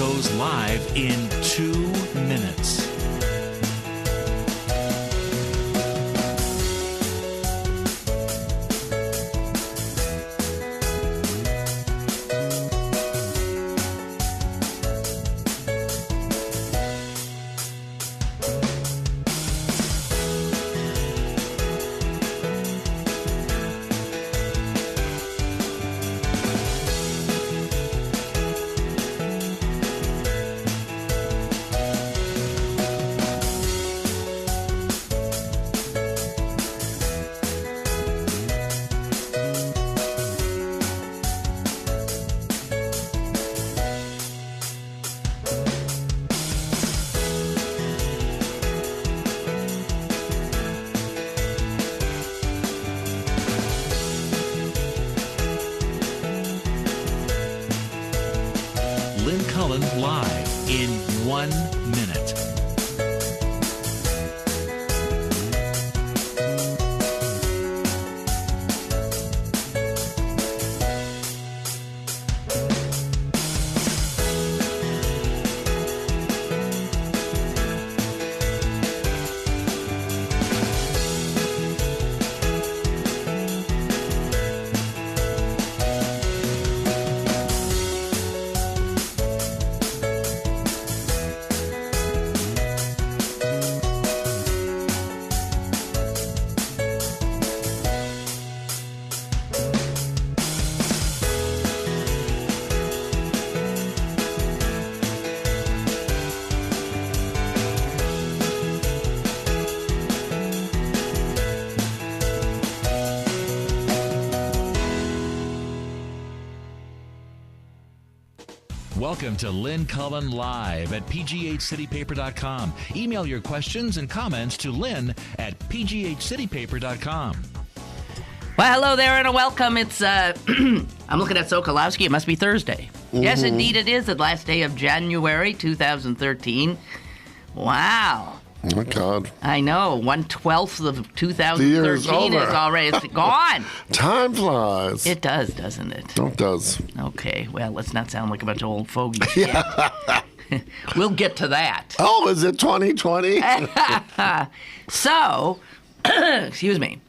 goes live in 2 minutes. Lynn Cullen live in 1 minute. Welcome to Lynn Cullen Live at pghcitypaper.com. Email your questions and comments to Lynn at pghcitypaper.com. Well, hello there and a welcome. It's, I'm looking at Sokolowski. It must be Thursday. Mm-hmm. Yes, indeed it is. The last day of January 2013. Wow. Oh, my God. I know. 1/12 of 2013 is already it's gone. Time flies. It does, doesn't it? Oh, it does. Okay. Well, let's not sound like a bunch of old fogies yet. We'll get to that. Oh, is it 2020? So, excuse me.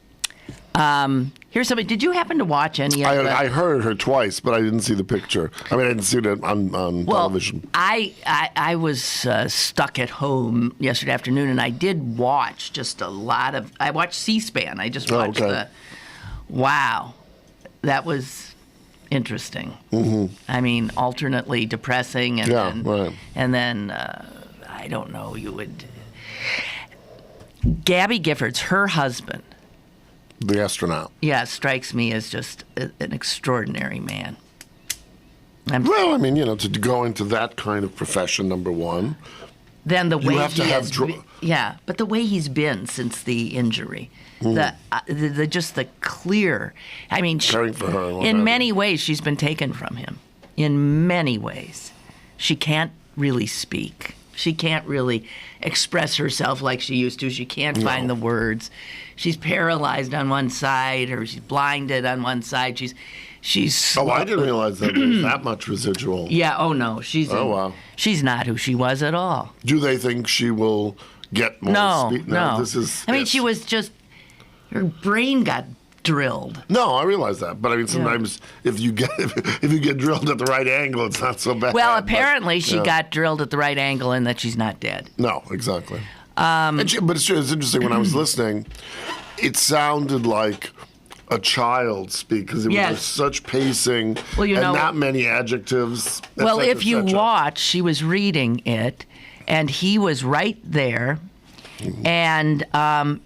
Here's something. Did you happen to watch any of I heard her twice, but I didn't see the picture. I mean, I didn't see it on television. I was stuck at home yesterday afternoon, and I did watch just a lot of... I watched C-SPAN. I just watched Wow. That was interesting. Mm-hmm. I mean, alternately depressing, and then I don't know, you would... Gabby Giffords, her husband... The astronaut. Yeah, strikes me as just an extraordinary man. Well, I mean, to go into that kind of profession, number one. Then the way but the way he's been since the injury, the clear. I mean, caring for her. In many ways, she's been taken from him. In many ways, she can't really speak. She can't really express herself like she used to. She can't find the words. She's paralyzed on one side, or she's blinded on one side. She's. Oh, I didn't realize that there's that much residual. Yeah. Oh no. She's not who she was at all. Do they think she will get more speed? No. This is. I mean, she was just. Her brain got drilled. No, I realize that, but I mean, sometimes if you get drilled at the right angle, it's not so bad. Well, apparently she got drilled at the right angle, and that she's not dead. No, exactly. But it's interesting. When I was listening, it sounded like a child speak because it was such pacing and not many adjectives. Well, if you watch, she was reading it, and he was right there. And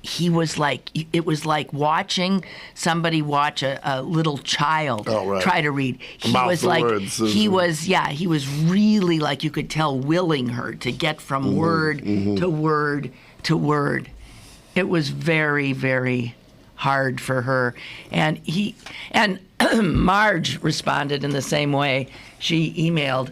he was like, it was like watching somebody watch a little child try to read. He was like, he was really like, you could tell, willing her to get from word to word to word. It was very, very hard for her. And Marge responded in the same way. She emailed,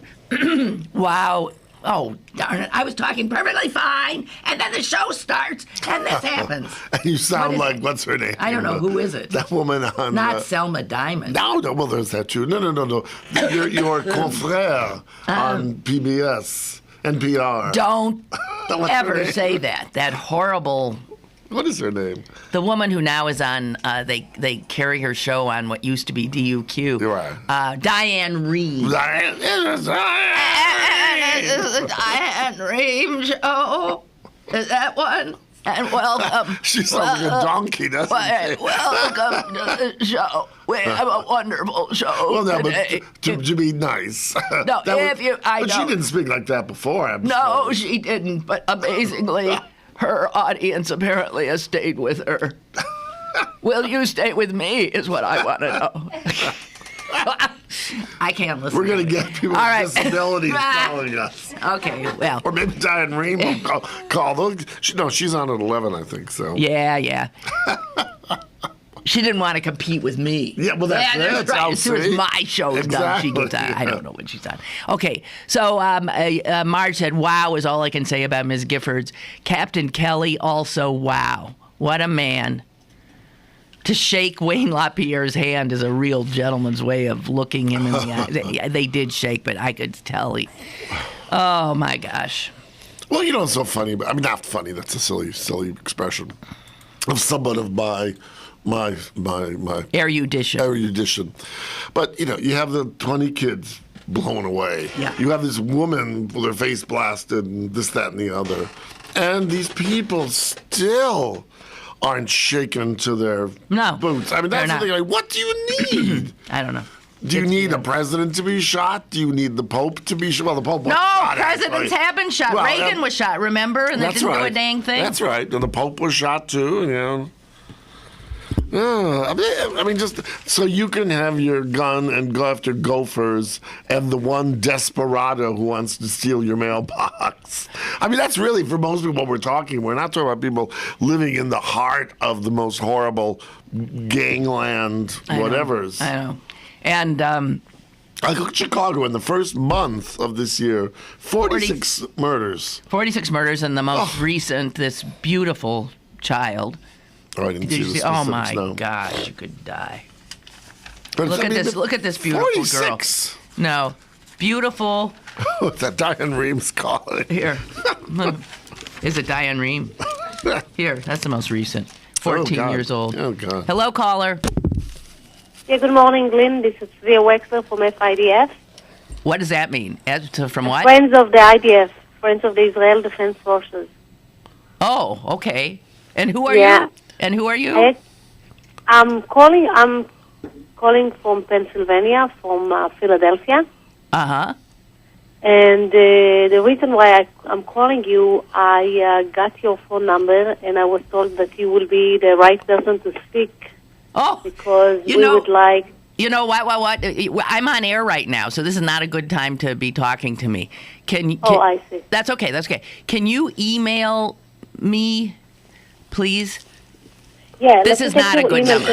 wow. oh, darn it, I was talking perfectly fine, and then the show starts, and this happens. And you sound like, what's her name? I don't know, who is it? That woman on... Not Selma Diamond. No, well, there's that too. No. Your confrère on PBS, NPR. Don't ever say that. That horrible... What is her name? The woman who now is on, they carry her show on what used to be DUQ. You're right. Diane Reeves. Diane Reeves show. Is that one? And welcome. She sounds like a donkey, doesn't she? Welcome to the show. We have a wonderful show. Well, no, today. but to be nice. No, but she didn't speak like that before. No, she didn't. But amazingly, her audience apparently has stayed with her. Will you stay with me? Is what I want to know. I can't listen. We're going to get people with disabilities calling us. Okay, well. Or maybe Diane Ream will call those. She's on at 11, I think, so. Yeah. She didn't want to compete with me. Yeah, well, that's right. As soon as my show is done, she gets on. I don't know when she's on. Okay, so Marge said, wow is all I can say about Ms. Giffords. Captain Kelly also, wow. What a man. To shake Wayne LaPierre's hand is a real gentleman's way of looking him in the eye. They did shake, but I could tell oh, my gosh. Well, you know, it's so funny. I mean, not funny. That's a silly expression of someone of my erudition. But, you know, you have the 20 kids blown away. Yeah. You have this woman with her face blasted and this, that, and the other. And these people still aren't shaken to their boots. I mean, that's the thing. Like, what do you need? I don't know. Do you need a president to be shot? Do you need the Pope to be shot? Well, the Pope was shot. No, presidents have been shot. Well, Reagan was shot, remember? And they didn't do a dang thing. That's right. And the Pope was shot, too, you know. I mean, just so you can have your gun and go after gophers and the one desperado who wants to steal your mailbox. I mean, that's really, for most people, what we're talking. We're not talking about people living in the heart of the most horrible gangland whatevers. I know. And I look at Chicago in the first month of this year, 46 murders. 46 murders, and the most recent, this beautiful child. Oh, I didn't see the specifics, oh my gosh, you could die. But look at this beautiful 46. Girl. No, beautiful. That Diane Ream's calling. Here, is it Diane Ream? Here, that's the most recent. 14 years old. Oh God. Hello, caller. Yeah, good morning, Lynn. This is Ria Wexler from FIDF. What does that mean? From what? Friends of the IDF, Friends of the Israel Defense Forces. Oh, okay. And who are you? And who are you? I'm calling from Pennsylvania, from Philadelphia. Uh-huh. And the reason why I'm calling you, I got your phone number, and I was told that you will be the right person to speak. Oh, because would like... You know what? I'm on air right now, so this is not a good time to be talking to me. I see. That's okay. Can you email me, please? Yeah, this is not a good number.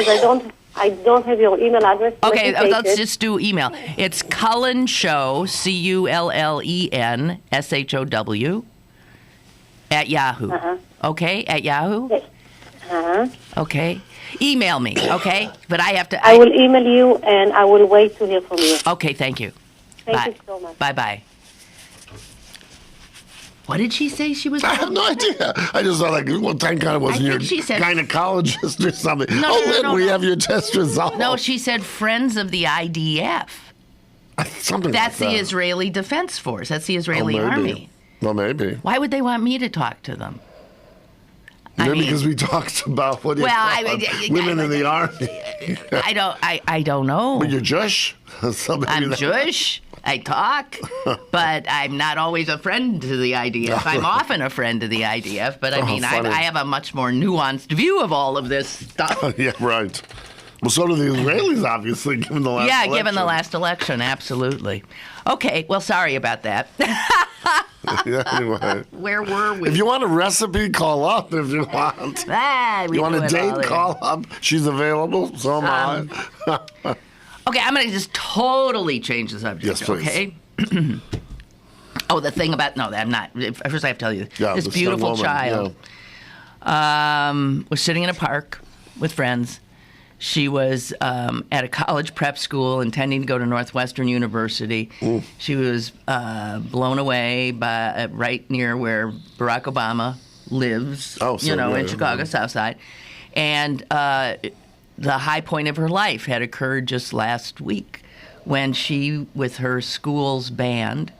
I don't have your email address. Okay, let's just do email. It's Cullen Show, CULLEN SHOW at Yahoo. Uh-huh. Okay, at Yahoo. Uh-huh. Okay, email me. Okay, but I have to. I will email you, and I will wait to hear from you. Okay, thank you. Thank you so much. Bye. What did she say she was? I have no idea. I just thought, like, well, thank God it wasn't your gynecologist or something. No, we have your test results. No, she said Friends of the IDF. Something That's like that. the Israeli Defense Force. That's the Israeli Army. Well, maybe. Why would they want me to talk to them? Maybe because we talked about women in the army. I don't know. But you're Jewish? I'm Jewish. I talk, but I'm not always a friend to the IDF. I'm often a friend to the IDF, but I have a much more nuanced view of all of this stuff. Yeah, right. Well, so do the Israelis, obviously, given the last election. Yeah, given the last election, absolutely. Okay, well, sorry about that. Yeah, anyway. Where were we? If you want a recipe, call up if you want. You want a date, call up. She's available, so am I. Okay, I'm going to just totally change the subject. Yes, please. Okay? Oh, the thing about I'm not. First, I have to tell you, this beautiful woman, child was sitting in a park with friends. She was at a college prep school intending to go to Northwestern University. She was blown away by right near where Barack Obama lives, in Chicago, South Side. And the high point of her life had occurred just last week when she, with her school's band,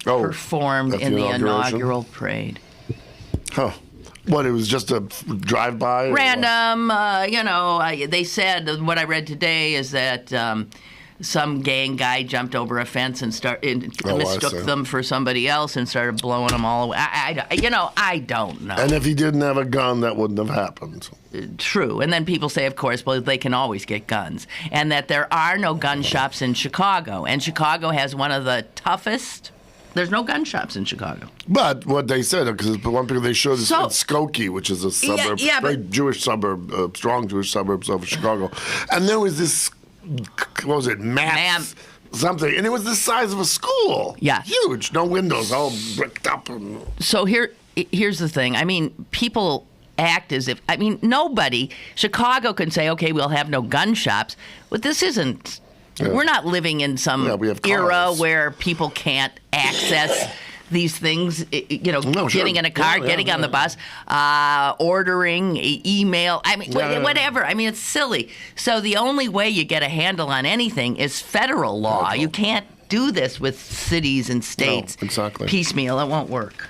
performed in the inaugural parade. Huh. What, it was just a drive-by? Random, they said, what I read today is that some gang guy jumped over a fence and mistook them for somebody else and started blowing them all away. I don't know. And if he didn't have a gun, that wouldn't have happened. True. And then people say, of course, well, they can always get guns. And that there are no gun shops in Chicago. And Chicago has one of the toughest... There's no gun shops in Chicago. But what they said, because one picture they showed is in Skokie, which is a suburb, very Jewish suburb, strong Jewish suburbs of Chicago. And there was this, what was it, Maps something, and it was the size of a school. Yeah. Huge, no windows, all bricked up. So here's the thing. I mean, people act as if, nobody, Chicago can say, okay, we'll have no gun shops, but this isn't... Yeah. We're not living in some era where people can't access these things, getting in a car, getting on the bus, ordering, email, whatever. I mean, it's silly. So the only way you get a handle on anything is federal law. You can't do this with cities and states piecemeal. It won't work.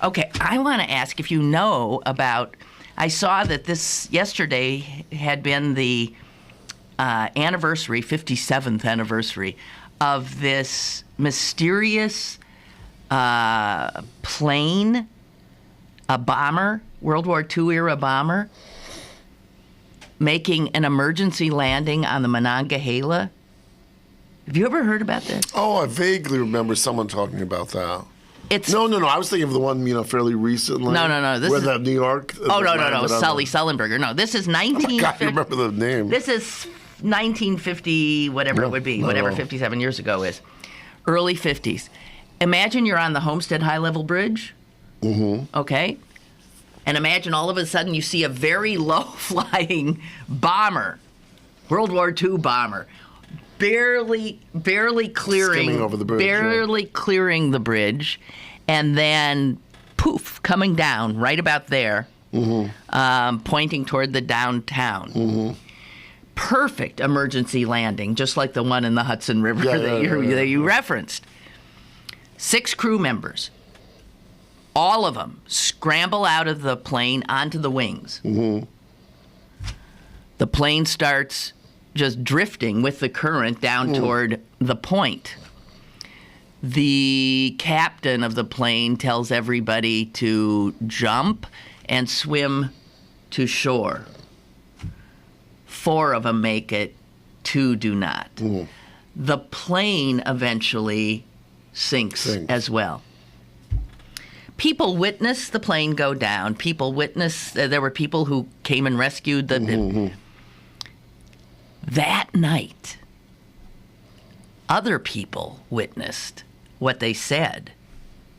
Okay, I want to ask if you know about, I saw that this yesterday had been the 57th anniversary of this mysterious plane, a bomber, World War II era bomber, making an emergency landing on the Monongahela. Have you ever heard about this? Oh, I vaguely remember someone talking about that. No. I was thinking of the one, fairly recently. No. This is New York. No. Sullenberger. No, this is 19. God, you remember the name? This is 1950, whatever it would be, whatever 57 years ago is, early 50s. Imagine you're on the Homestead High Level Bridge. Mm-hmm. Okay, and imagine all of a sudden you see a very low-flying bomber, World War II bomber, barely clearing over the bridge, clearing the bridge, and then poof, coming down right about there, pointing toward the downtown. Mm-hmm. Perfect emergency landing, just like the one in the Hudson River that you referenced. 6 crew members, all of them scramble out of the plane onto the wings. Mm-hmm. The plane starts just drifting with the current down toward the point. The captain of the plane tells everybody to jump and swim to shore. 4 of them make it, 2 do not. Mm. The plane eventually sinks as well. People witnessed the plane go down. People witnessed, there were people who came and rescued the... That night, other people witnessed what they said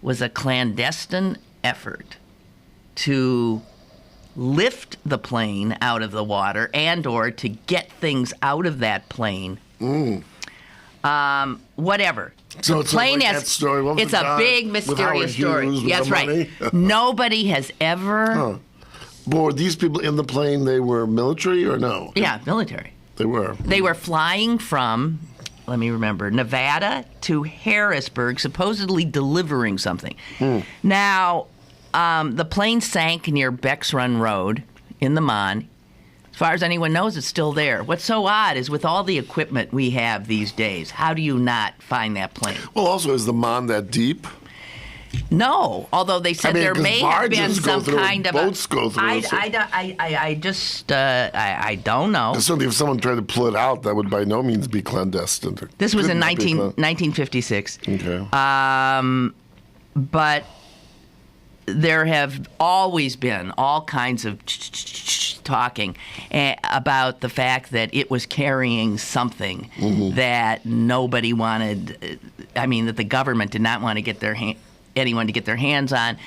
was a clandestine effort to lift the plane out of the water and or to get things out of that plane. Whatever. So the plane has, it's a big mysterious story. That's right. Nobody has ever... Were these people in the plane, they were military or no? Yeah, military. They were. They were flying from, let me remember, Nevada to Harrisburg, supposedly delivering something. Now, the plane sank near Beck's Run Road in the Mon. As far as anyone knows, it's still there. What's so odd is with all the equipment we have these days, how do you not find that plane? Well, also, is the Mon that deep? No, although they said there may have been some kind of boats go through. I don't know. Certainly, if someone tried to pull it out, that would by no means be clandestine. This was in 1956. Okay. But there have always been all kinds of talking about the fact that it was carrying something that nobody wanted. I mean, that the government did not want to get anyone to get their hands on.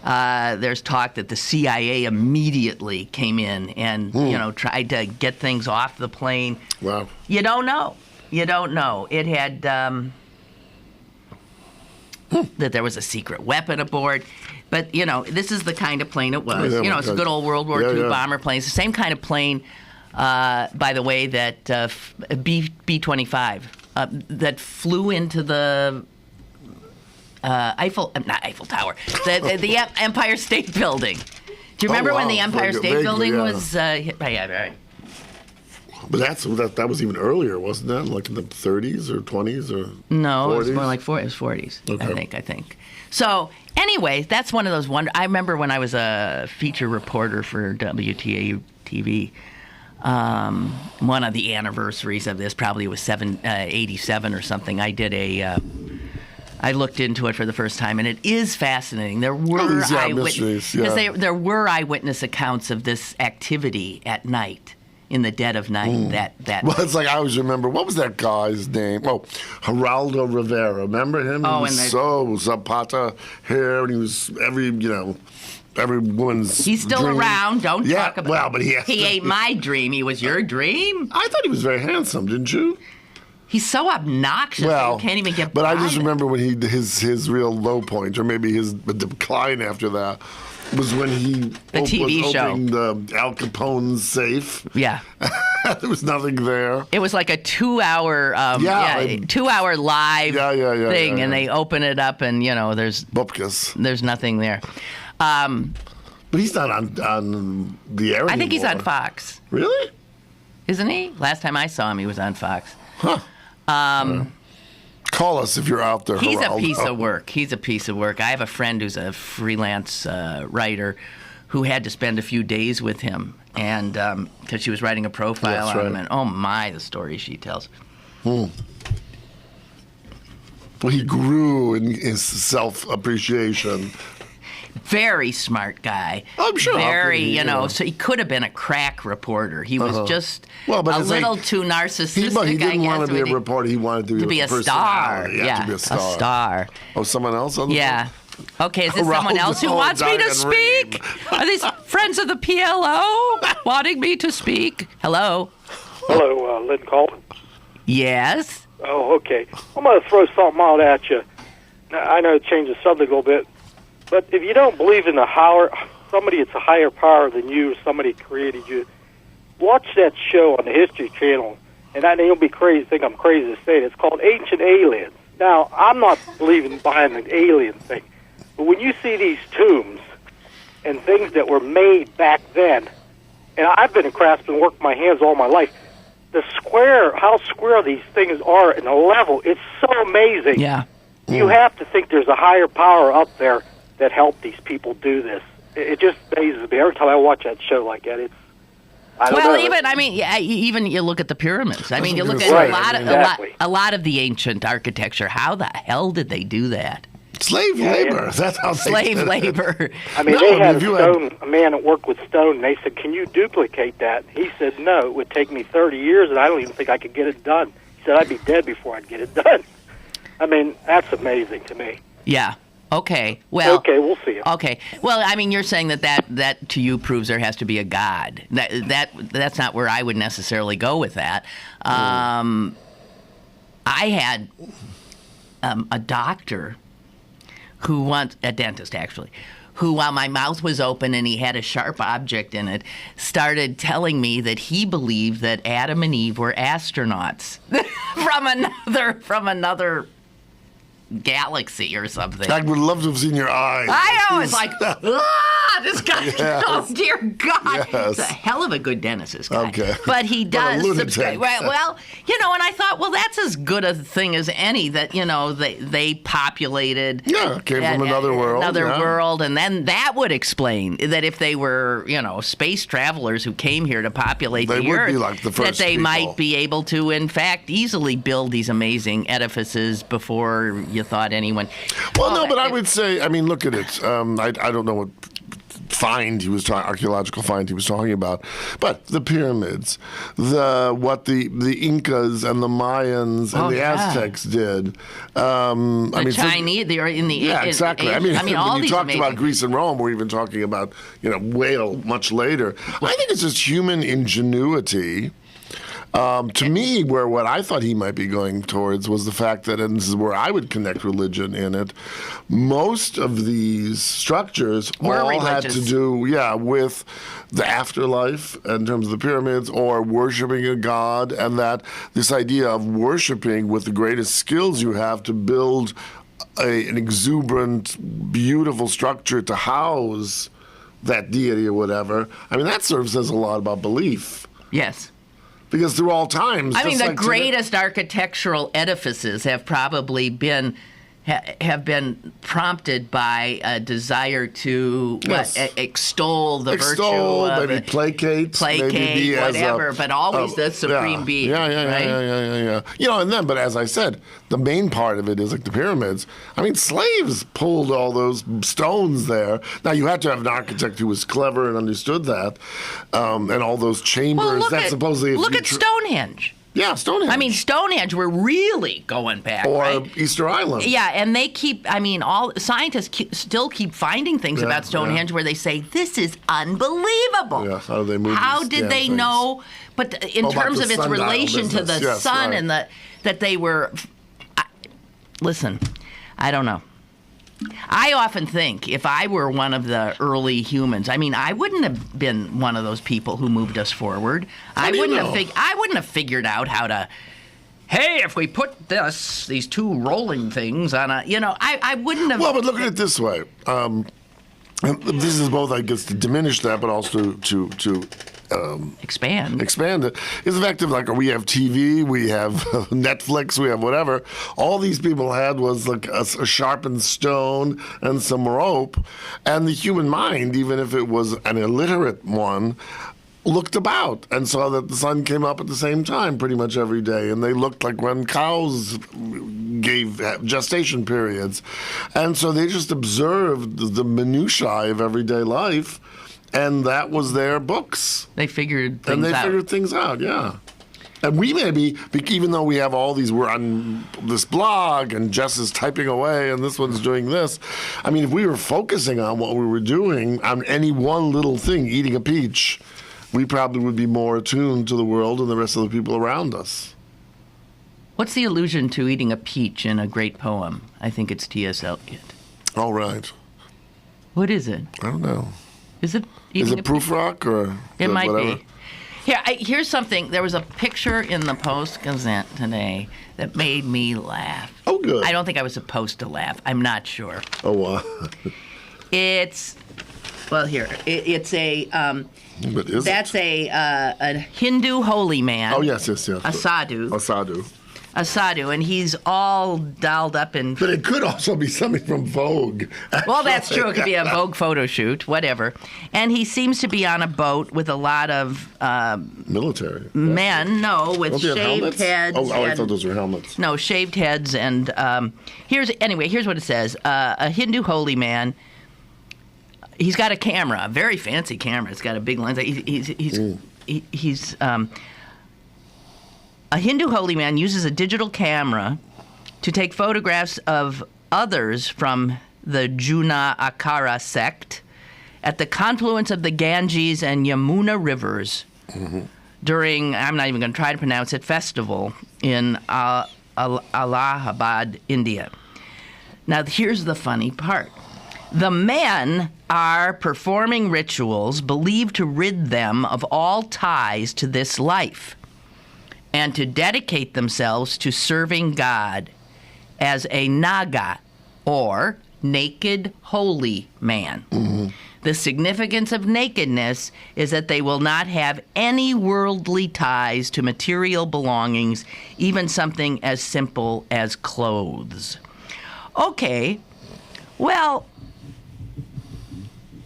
There's talk that the CIA immediately came in and tried to get things off the plane. Wow. You don't know. It had that there was a secret weapon aboard. But, this is the kind of plane it was. It's a good old World War II bomber plane. It's the same kind of plane, by the way, that B-25 that flew into the not Eiffel Tower, the Empire State Building. Do you remember when the Empire State Building was hit by... right. But that was even earlier, wasn't that? Like in the 30s or 20s or No, 40s? It was more like 40s, okay. I think. So, anyway, that's one of those I remember when I was a feature reporter for WWII TV, one of the anniversaries of this, probably was 87 or something, I did I looked into it for the first time, and it is fascinating. There were there were eyewitness accounts of this activity at night. In the dead of night, that. Well, it's like I always remember. What was that guy's name? Oh, Geraldo Rivera. Remember him? He was so Zapata hair, and he was every woman's. He's still dream. around. Don't talk about. Well, but he ate my dream. He was your dream. I thought he was very handsome. Didn't you? He's so obnoxious. You can't even get. But I just remember when his real low point, or maybe his decline after that. Was when he was opening the Al Capone's safe. Yeah. There was nothing there. It was like a 2-hour 2-hour live thing, and they open it up, and there's Bupkis. There's nothing there. But he's not on the air anymore. I think he's on Fox. Really? Isn't he? Last time I saw him, he was on Fox. Huh. Call us if you're out there. He's Geraldo. a piece of work. I have a friend who's a freelance writer who had to spend a few days with him, and because she was writing a profile on him, and oh my, the stories she tells. Well, he grew in his self-appreciation. Very smart guy. I'm sure. Very, so he could have been a crack reporter. He was just a little too narcissistic. But he didn't want to be a reporter. He wanted to be a star. Yeah, to be a star. A star. Oh, someone else on the phone? Okay, is this someone else who wants me to speak? Are these friends of the PLO wanting me to speak? Hello? Hello, Lynn Cullen. Yes? Oh, okay. I'm going to throw something out at you. Now, I know it changes the subject a little bit, but if you don't believe in somebody that's a higher power than you, somebody created you, watch that show on the History Channel, and I know you'll be crazy, think I'm crazy to say it. It's called Ancient Aliens. Now, I'm not believing behind the alien thing, but when you see these tombs and things that were made back then, and I've been a craftsman, worked my hands all my life, how square these things are in a level, it's so amazing. Yeah. You have to think there's a higher power up there that helped these people do this. It just amazes me every time I watch that show like that. Even you look at the pyramids. I mean, you look at a lot of the ancient architecture. How the hell did they do that? Slave labor. Yeah. That's how slave labor. I mean, they had a man that worked with stone, and they said, "Can you duplicate that?" He said, "No, it would take me 30 years, and I don't even think I could get it done." He said, "I'd be dead before I'd get it done." I mean, that's amazing to me. Yeah. Okay. Well. Okay, we'll see. Okay. Well, I mean, you're saying that to you proves there has to be a God. That's not where I would necessarily go with that. I had a doctor a dentist actually, who while my mouth was open and he had a sharp object in it, started telling me that he believed that Adam and Eve were astronauts from another galaxy or something. I would love to have seen your eyes. I know. It's like, this guy, oh, dear God. Yes. He's a hell of a good dentist, this guy. Okay. But he does subscribe. Well, and I thought, well, that's as good a thing as any that, they populated. Yeah, came from another world. World, and then that would explain that if they were, space travelers who came here to populate the Earth, be like the first that they people. might be able to, in fact, easily build these amazing edifices before you thought anyone. Well, no, but I would say, I mean, look at it. I don't know what archaeological find he was talking about. But the pyramids, the Incas and the Mayans and the Aztecs did. Chinese, they're in the exactly. All when you these talked amazing about Greece and Rome, we're even talking about whale much later. I think it's just human ingenuity. To me, what I thought he might be going towards was the fact that, and this is where I would connect religion in it, most of these structures had to do, with the afterlife in terms of the pyramids or worshiping a god, and that this idea of worshiping with the greatest skills you have to build an exuberant, beautiful structure to house that deity or whatever. That sort of says a lot about belief. Yes. Because through all times, the greatest architectural edifices have probably been prompted by a desire to extol the virtue of maybe placate, maybe whatever, but always the supreme being. Yeah. But as I said, the main part of it is like the pyramids. Slaves pulled all those stones there. Now you had to have an architect who was clever and understood that, and all those chambers. Look at Stonehenge. Yeah, Stonehenge. Stonehenge, we're really going back, or Easter Island. Yeah, and they keep, all scientists still keep finding things about Stonehenge where they say, this is unbelievable. Yeah, how do they move How did they know? But in terms of its relation to the sun and that they were, listen, I don't know. I often think if I were one of the early humans, I wouldn't have been one of those people who moved us forward. I wouldn't have figured out how to, hey, if we put these two rolling things on I wouldn't have. Well, but look at it this way. This is both, I guess, to diminish that, but also to expand it, is the fact of we have TV, we have Netflix, we have whatever. All these people had was like a sharpened stone and some rope, and the human mind, even if it was an illiterate one, looked about and saw that the sun came up at the same time pretty much every day, and they looked like when cows gave gestation periods, and so they just observed the minutiae of everyday life. And that was their books. They figured things out. Yeah. And we maybe, even though we have all these, we're on this blog and Jess is typing away and this one's doing this. If we were focusing on what we were doing on any one little thing, eating a peach, we probably would be more attuned to the world and the rest of the people around us. What's the allusion to eating a peach in a great poem? I think it's T.S. Eliot. All right. What is it? I don't know. Is it proof rock or it might whatever? Be. Here's something. There was a picture in the Post-Gazette today that made me laugh. Oh, good. I don't think I was supposed to laugh. I'm not sure. Oh, wow. It's a. But is that's it? a Hindu holy man. Oh yes. A sadhu. A sadhu, and he's all dolled up in... But it could also be something from Vogue. Well, that's true. It could be a Vogue photo shoot, whatever. And he seems to be on a boat with a lot of... military. Men, with shaved heads. Oh, I thought those were helmets. No, shaved heads. And here's what it says. A Hindu holy man... He's got a camera, a very fancy camera. It's got a big lens. He's a Hindu holy man uses a digital camera to take photographs of others from the Juna Akara sect at the confluence of the Ganges and Yamuna rivers during, I'm not even going to try to pronounce it, festival in Allahabad, India. Now, here's the funny part. The men are performing rituals believed to rid them of all ties to this life and to dedicate themselves to serving God as a Naga, or naked holy man. The significance of nakedness is that they will not have any worldly ties to material belongings, even something as simple as clothes. Okay, well,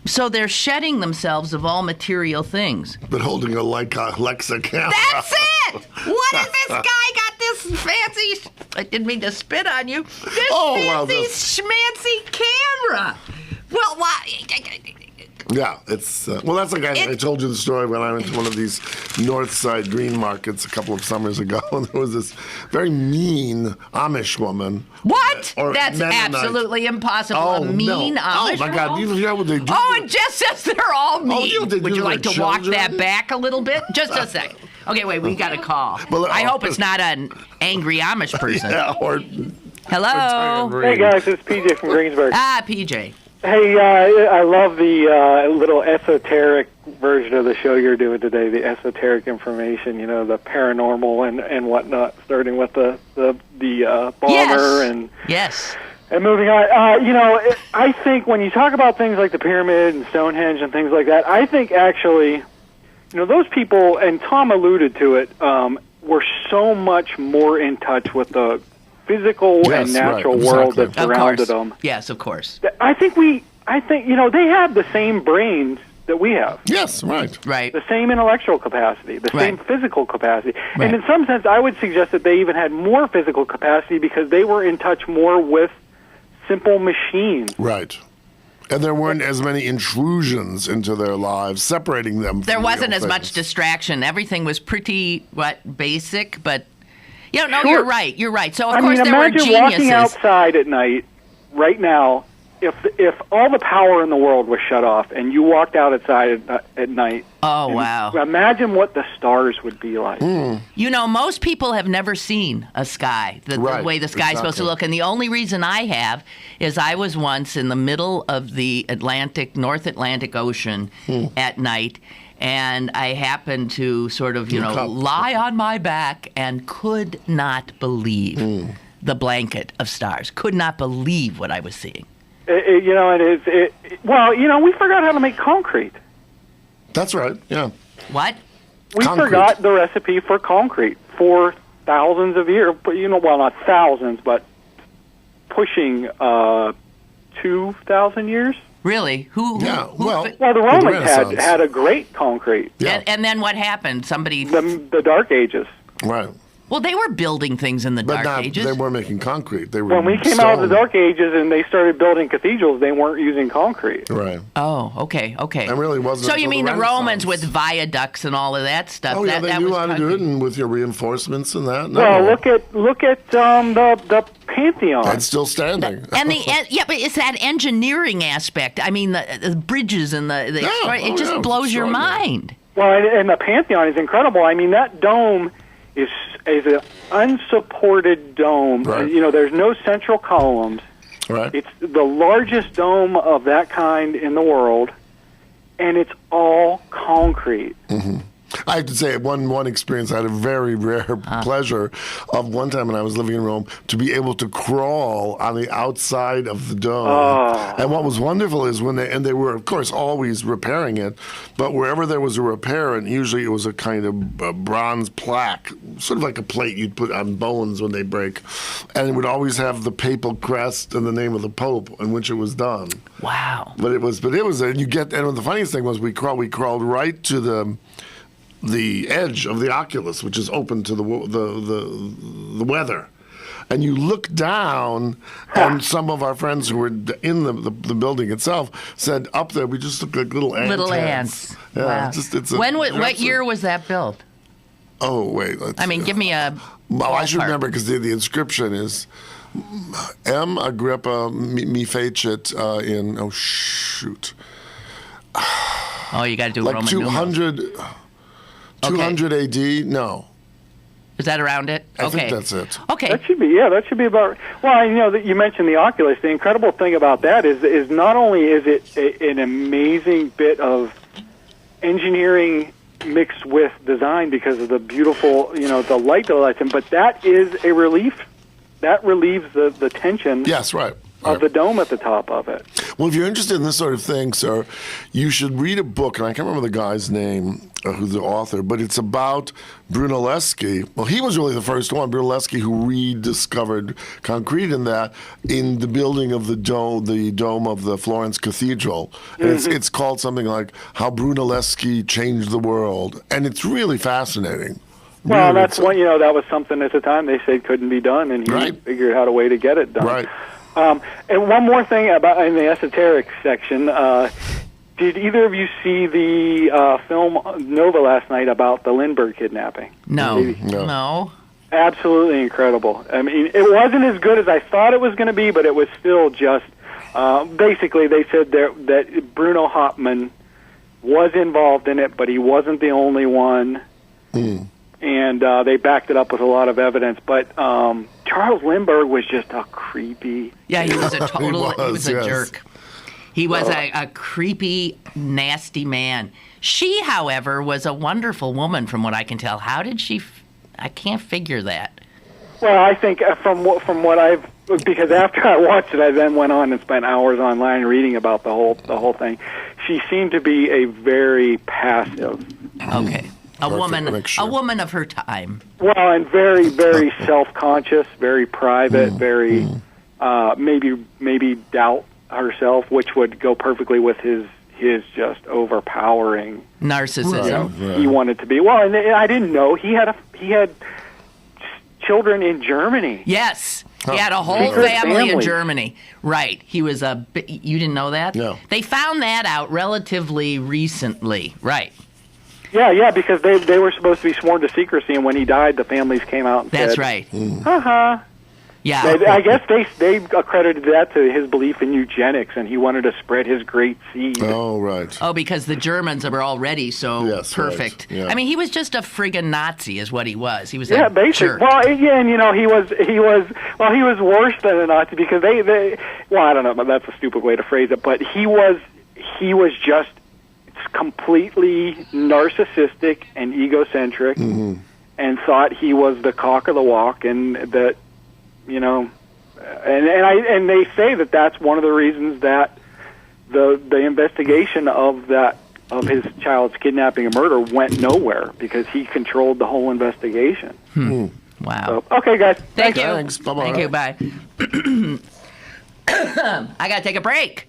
so they're shedding themselves of all material things. But holding a Leica camera. That's it! What is this guy got this fancy... I didn't mean to spit on you. This fancy schmancy camera. Well, why... Yeah, it's well. That's like I told you the story when I went to one of these North Side green markets a couple of summers ago, and there was this very mean Amish woman. What? That's absolutely impossible. A mean Amish Oh my God! You know what they do? Oh, and Jess says they're all mean. Would you like to walk that back a little bit? Just a second. Okay, wait. We got a call. I hope it's not an angry Amish person. Yeah, or hello. Hey guys, it's PJ from Greensburg. PJ. Hey, I love the little esoteric version of the show you're doing today, the esoteric information, the paranormal and whatnot, starting with the bomber and moving on. I think when you talk about things like the pyramid and Stonehenge and things like that, I think actually, those people, and Tom alluded to it, were so much more in touch with the physical and natural world that surrounded them. Yes, of course. I think they have the same brains that we have. Yes, right. The same intellectual capacity, the same physical capacity. Right. And in some sense, I would suggest that they even had more physical capacity because they were in touch more with simple machines. Right. And there weren't as many intrusions into their lives, separating them from There wasn't real as things. much distraction. Everything was pretty, basic, but... You're right. You're right. So, of course, there were geniuses. Imagine walking outside at night, right now, if all the power in the world was shut off and you walked outside at night. Oh, wow. Imagine what the stars would be like. Most people have never seen a sky, the way the sky's supposed to look. And the only reason I have is I was once in the middle of the North Atlantic Ocean at night. And I happened to sort of, lie on my back and could not believe the blanket of stars. Could not believe what I was seeing. We forgot how to make concrete. That's right, yeah. What? We forgot the recipe for concrete for thousands of years. Not thousands, but pushing 2,000 years. Really? Who the Romans had a great concrete. Yeah. And then what happened? Somebody... The Dark Ages. Right. Well, they were building things in the Dark Ages. They weren't making concrete. They were when we came out of the Dark Ages and they started building cathedrals, they weren't using concrete. Right. Oh, okay. It really wasn't. So you mean the Romans with viaducts and all of that stuff? Oh, yeah, they knew how to do it, and with your reinforcements and that. Well, look at the Pantheon. It's still standing. But it's that engineering aspect. I mean, the bridges and it just blows your mind. Well, and the Pantheon is incredible. I mean, that dome is an unsupported dome. Right. There's no central columns. Right. It's the largest dome of that kind in the world, and it's all concrete. Mm-hmm. I have to say, one experience, I had a very rare pleasure of one time when I was living in Rome to be able to crawl on the outside of the dome. Oh. And what was wonderful is they were, of course, always repairing it, but wherever there was a repair, and usually it was a kind of bronze plaque, sort of like a plate you'd put on bones when they break, and it would always have the papal crest and the name of the Pope in which it was done. Wow. And the funniest thing was we crawled right to the edge of the oculus, which is open to the weather. And you look down, and some of our friends who were in the building itself said, up there, we just look like little ants. Little ants. Yeah, wow. What year was that built? Oh, wait. Give me a I should remember, because the inscription is M. Agrippa me fecit in, oh, shoot. Oh, you got to do like Roman 200... numerals. 200 AD? No. Is that around it? I think that's it. Okay. That should be about. Well, that you mentioned the Oculus. The incredible thing about that is not only is it an amazing bit of engineering mixed with design because of the beautiful, the light that lights in, but that is a relief. That relieves the tension. Yes, right. Of the dome at the top of it. Well, if you're interested in this sort of thing, sir, you should read a book, and I can't remember the guy's name, who's the author, but it's about Brunelleschi. Well, he was really the first one, Brunelleschi, who rediscovered concrete in the building of the dome of the Florence Cathedral. And it's called something like How Brunelleschi Changed the World, and it's really fascinating. Well, that's one. That was something at the time they said couldn't be done, and he figured out a way to get it done. Right. And one more thing about in the esoteric section, Did either of you see the film Nova last night about the Lindbergh kidnapping? No. Absolutely incredible. I mean, it wasn't as good as I thought it was going to be, but it was still just... basically, they said that Bruno Hauptmann was involved in it, but he wasn't the only one. And they backed it up with a lot of evidence. But Charles Lindbergh was just a creepy... Yeah, he was a jerk. He was a creepy, nasty man. She, however, was a wonderful woman from what I can tell. How did she... I can't figure that. Well, I think from what I've... Because after I watched it, I then went on and spent hours online reading about the whole thing. She seemed to be a very passive... Okay. A woman of her time. Well, and very, very self-conscious, very private, very... maybe doubt herself, which would go perfectly with his just overpowering narcissism. Right. He wanted to be and I didn't know he had children in Germany. Yes, he had a whole family in Germany. Right, he was you didn't know that? No. They found that out relatively recently. Right. Yeah, because they were supposed to be sworn to secrecy, and when he died, the families came out and said, "That's right." Yeah, I guess they accredited that to his belief in eugenics, and he wanted to spread his great seed. Oh, right. Oh, because the Germans were already so perfect. Right. Yeah. I mean, he was just a friggin' Nazi, is what he was. He was basically. Jerk. Well, yeah, and he was worse than a Nazi because they. Well, I don't know, but that's a stupid way to phrase it. But he was just completely narcissistic and egocentric, and thought he was the cock of the walk, and that. And they say that that's one of the reasons that the investigation of his child's kidnapping and murder went nowhere, because he controlled the whole investigation. Wow. So, okay, guys. Thank you. Thanks. Bye-bye. Thank you. Bye. I got to take a break.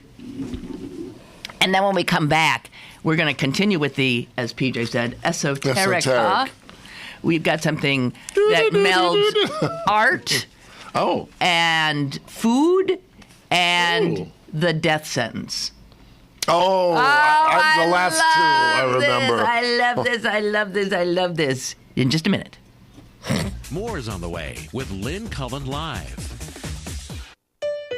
And then when we come back, we're going to continue with the, as PJ said, esoterica. We've got something that melds art... and food, and the death sentence. The last two, I remember. I love this. In just a minute. More is on the way with Lynn Cullen Live.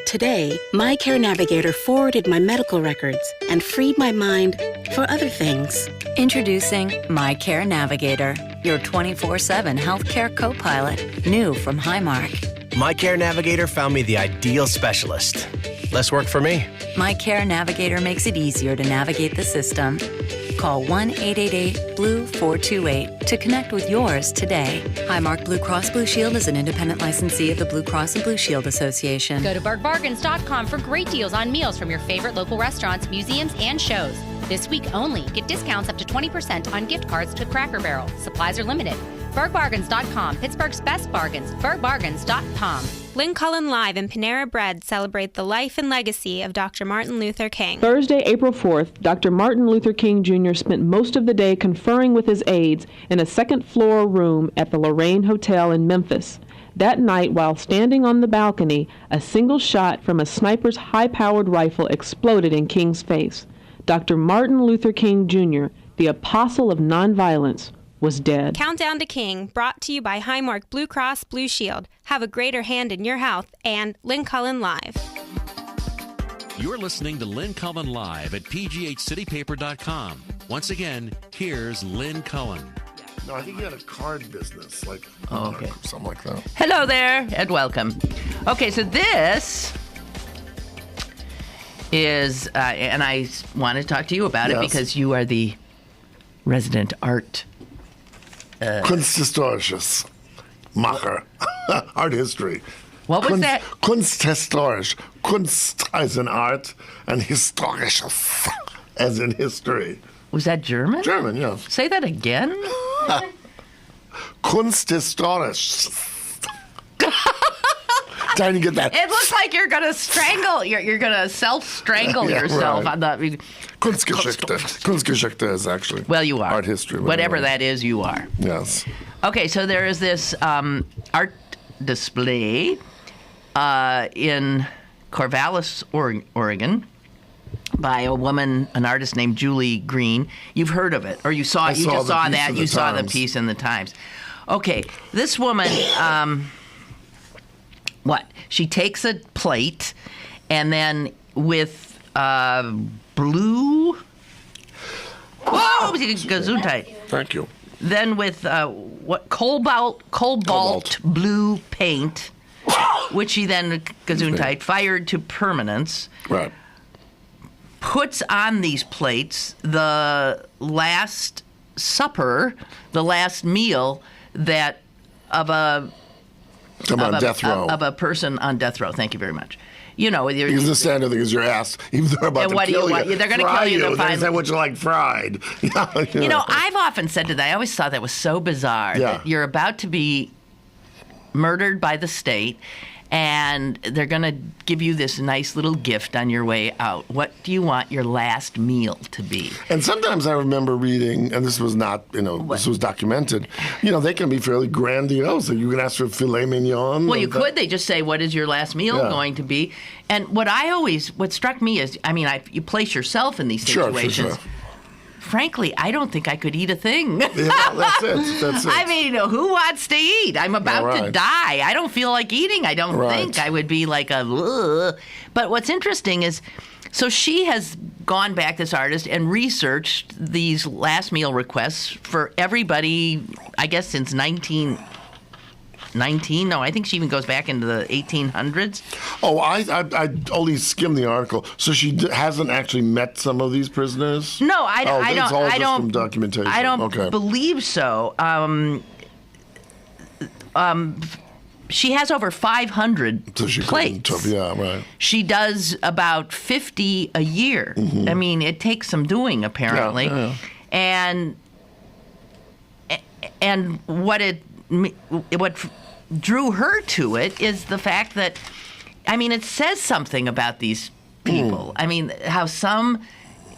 Today, My Care Navigator forwarded my medical records and freed my mind for other things. Introducing My Care Navigator, your 24/7 healthcare co-pilot, new from Highmark. My Care Navigator found me the ideal specialist. Less work for me. My Care Navigator makes it easier to navigate the system. Call 1-888-BLUE-428 to connect with yours today. Highmark Blue Cross Blue Shield is an independent licensee of the Blue Cross and Blue Shield Association. Go to bergbargains.com for great deals on meals from your favorite local restaurants, museums, and shows. This week only, get discounts up to 20% on gift cards to Cracker Barrel. Supplies are limited. bergbargains.com, Pittsburgh's best bargains. bergbargains.com. Lynn Cullen Live and Panera Bread celebrate the life and legacy of Dr. Martin Luther King. Thursday, April 4th, Dr. Martin Luther King Jr. spent most of the day conferring with his aides in a second-floor room at the Lorraine Hotel in Memphis. That night, while standing on the balcony, a single shot from a sniper's high-powered rifle exploded in King's face. Dr. Martin Luther King Jr., the apostle of nonviolence, was dead. Countdown to King, brought to you by Highmark Blue Cross Blue Shield. Have a greater hand in your health, and Lynn Cullen Live. You're listening to Lynn Cullen Live at pghcitypaper.com. Once again, here's Lynn Cullen. No, I think he had a card business, something like that. Hello there, and welcome. Okay, so this is, and I want to talk to you about it because you are the resident art Kunsthistorisches Macher. Art history. What was that? Kunsthistorisch. Kunst as in art, and historisches as in history. Was that German? German, yeah. Say that again. Kunsthistorisch. Trying to get that. It looks like you're gonna strangle. You're gonna self-strangle yourself. Right. On the Kunstgeschichte. Kunstgeschichte is actually. Well, you are art history. Whatever that is, you are. Yes. Okay, so there is this art display in Corvallis, Oregon, by a woman, an artist named Julie Green. You've heard of it, or you saw it. You just saw that. You saw the piece in the Times. Okay, this woman, she takes a plate, and then with blue. Whoa, gesundheit. Thank you. Then with cobalt blue paint, which he then gesundheit fired to permanence. Right. Puts on these plates the last supper, the last meal of a person on death row. Thank you very much. Because the standard thing is you're asked, even though they're about to kill you. They're going to kill you. They say, would you like fried? I've often said to that, I always thought that was so bizarre that you're about to be murdered by the state, and they're going to give you this nice little gift on your way out. What do you want your last meal to be? And sometimes I remember reading, and this was not, this was documented, they can be fairly grandiose. You can ask for filet mignon. Well, you could. They just say, what is your last meal going to be? And what struck me is, you place yourself in these situations. Sure. Frankly, I don't think I could eat a thing. That's it. I mean, who wants to eat? I'm about to die. I don't feel like eating. I don't think I would be like ugh. But what's interesting is, so she has gone back, this artist, and researched these last meal requests for everybody, I guess, since 1919. No, I think she even goes back into the 1800s. Oh, I only skimmed the article. So she hasn't actually met some of these prisoners? No, I don't. From documentation. I don't believe so. She has over 500 plates. Yeah, right. She does about 50 a year. Mm-hmm. I mean, it takes some doing, apparently. Yeah. And what drew her to it is the fact that, it says something about these people. How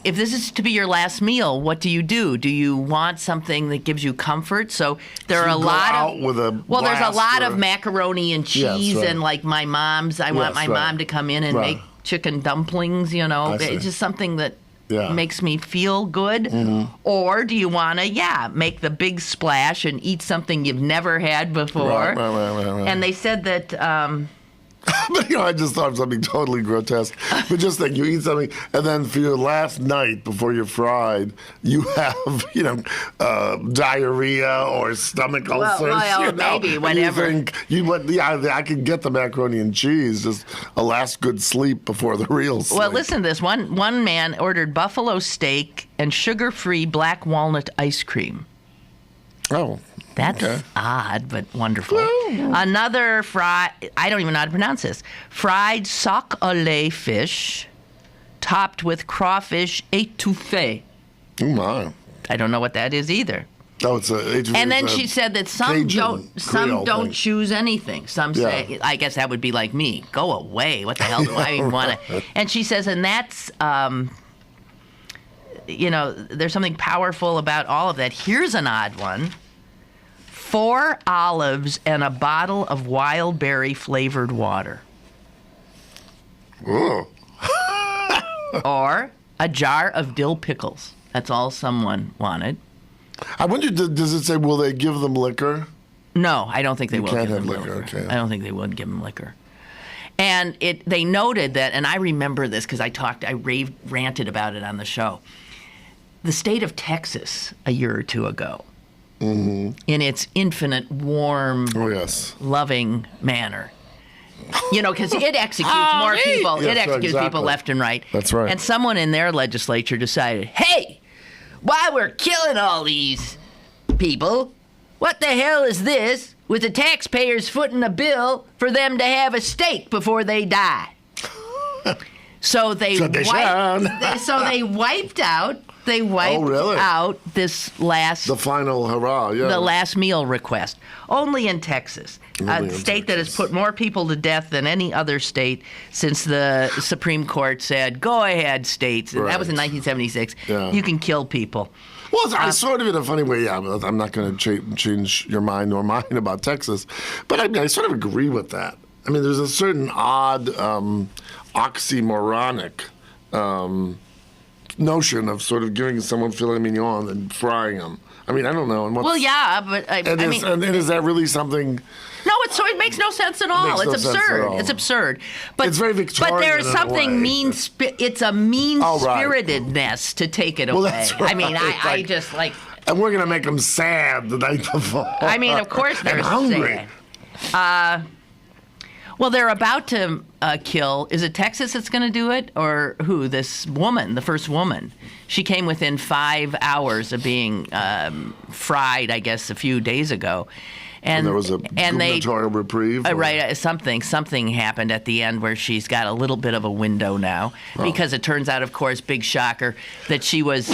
if this is to be your last meal, what do? Do you want something that gives you comfort? So there are a lot of there's a lot of macaroni and cheese and like my mom's. I want my mom to come in and make chicken dumplings. It's just something that makes me feel good. Mm-hmm. Or do you want to make the big splash and eat something you've never had before? Right. And they said that. But I just thought of something totally grotesque. But just think, you eat something, and then for your last night before you're fried, you have, diarrhea or stomach ulcers. Well, maybe whatever. I could get the macaroni and cheese, just a last good sleep before the real sleep. Well, listen to this. One man ordered buffalo steak and sugar-free black walnut ice cream. Oh. That's odd, but wonderful. Another I don't even know how to pronounce this. Fried sokolowski fish topped with crawfish étouffée. Oh, my. I don't know what that is either. Oh, it's and then she said that some don't choose anything. Some say, I guess that would be like me. Go away. What the hell do I even want to? And she says, and that's, there's something powerful about all of that. Here's an odd one. 4 olives and a bottle of wild berry flavored water. Or a jar of dill pickles. That's all someone wanted. I wonder, does it say, will they give them liquor? No, I don't think they will give them liquor. Okay. I don't think they would give them liquor. And they noted that, and I remember this because I ranted about it on the show. The state of Texas a year or two ago, in its infinite, warm, loving manner. Because it executes more people. It executes people left and right. That's right. And someone in their legislature decided, hey, while we're killing all these people, what the hell is this with the taxpayers footing a bill for them to have a steak before they die? So they wiped out. They wiped out this last... The final hurrah, the last meal request. Only in Texas. A state that has put more people to death than any other state since the Supreme Court said, go ahead, states. And that was in 1976. Yeah. You can kill people. Well, I sort of, in a funny way, I'm not going to change your mind or mine about Texas. But I sort of agree with that. There's a certain odd oxymoronic notion of sort of giving someone filet mignon and frying them. I mean, I don't know. Well, yeah, but I mean... And is that really something... No, it makes no sense at all. It's absurd. It's absurd. But it's very Victorian. But there's something it's a mean-spiritedness to take it away. That's right. I mean, I just like... And we're going to make them sad the night before. I mean, of course they're hungry. Sad. Well, they're about to kill. Is it Texas that's going to do it, or who? This woman, the first woman. She came within 5 hours of being fried, I guess, a few days ago. And there was a gubernatorial reprieve? Right, something happened at the end where she's got a little bit of a window now, because it turns out, of course, big shocker, that she was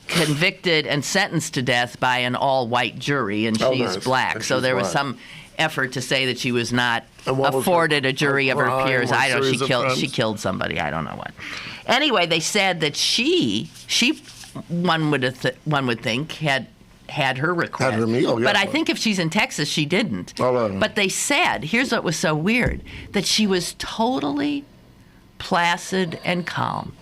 convicted and sentenced to death by an all-white jury, and she's black. And so there was some effort to say that she was not afforded a jury of her peers. I don't know. She killed somebody. I don't know what. Anyway, they said that she one would think had her request. Had her meal, yeah. But I think if she's in Texas, she didn't. But they said, here's what was so weird, that she was totally placid and calm.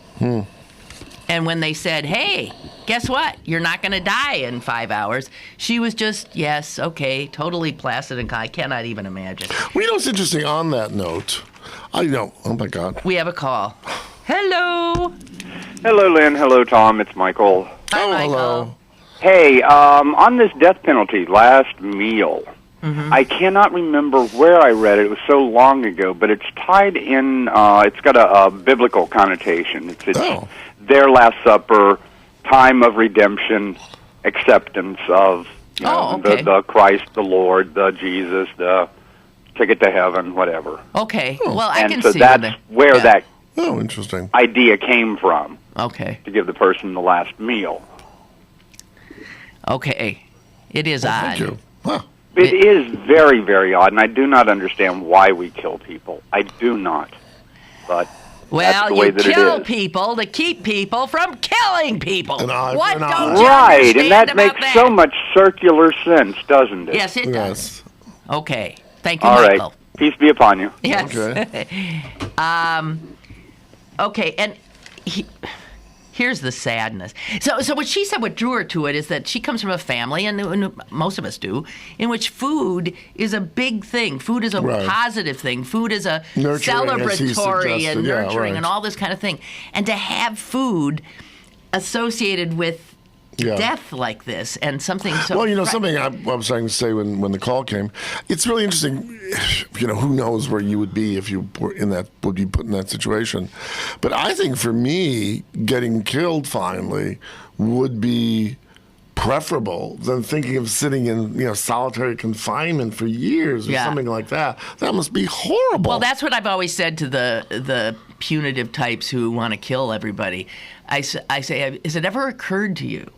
And when they said, hey, guess what? You're not going to die in 5 hours, she was just, yes, okay, totally placid and calm. I cannot even imagine. Well, you know what's interesting on that note? I know. Oh, my God. We have a call. Hello. Hello, Lynn. Hello, Tom. It's Michael. Hi, Michael. Hello. Hey, on this death penalty, last meal, I cannot remember where I read it. It was so long ago, but it's tied in, it's got a biblical connotation. It's their Last Supper, time of redemption, acceptance of the Christ, the Lord, the Jesus, the ticket to heaven, whatever. Okay. Well, I can see. And so that's where that interesting idea came from. Okay. To give the person the last meal. Okay. It is odd. Thank you. Huh. It is very, very odd, and I do not understand why we kill people. I do not. But that's the way you that kill it is. people to keep people from killing people. What don't you right, understand and that about makes that? so much circular sense, doesn't it? Yes, it does. Okay. Thank you, All Michael. right. Peace be upon you. Yes. Okay. Okay, and here's the sadness. So what she said, what drew her to it, is that she comes from a family, and most of us do, in which food is a big thing. Food is a positive thing. Food is a celebratory and nurturing and all this kind of thing. And to have food associated with death like this and something so... Well, you know, something I was trying to say when the call came, it's really interesting, you know, who knows where you would be if you were would be put in that situation. But I think for me, getting killed finally would be preferable than thinking of sitting in, you know, solitary confinement for years or something like that. That must be horrible. Well, that's what I've always said to the punitive types who want to kill everybody. I say, has it ever occurred to you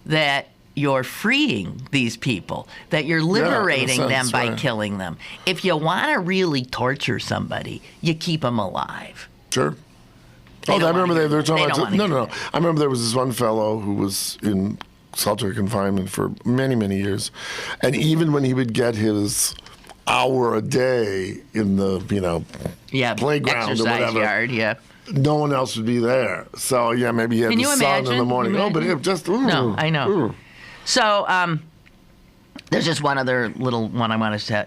that you're freeing these people, that you're liberating them by killing them? If you want to really torture somebody, you keep them alive. Sure. I remember they were talking about... No. I remember there was this one fellow who was in solitary confinement for many, many years. And even when he would get his hour a day in the, playground or whatever... yard, no one else would be there. So, maybe he had the sun in the morning. Oh, but it just... No, I know. So, there's just one other little one I want to say.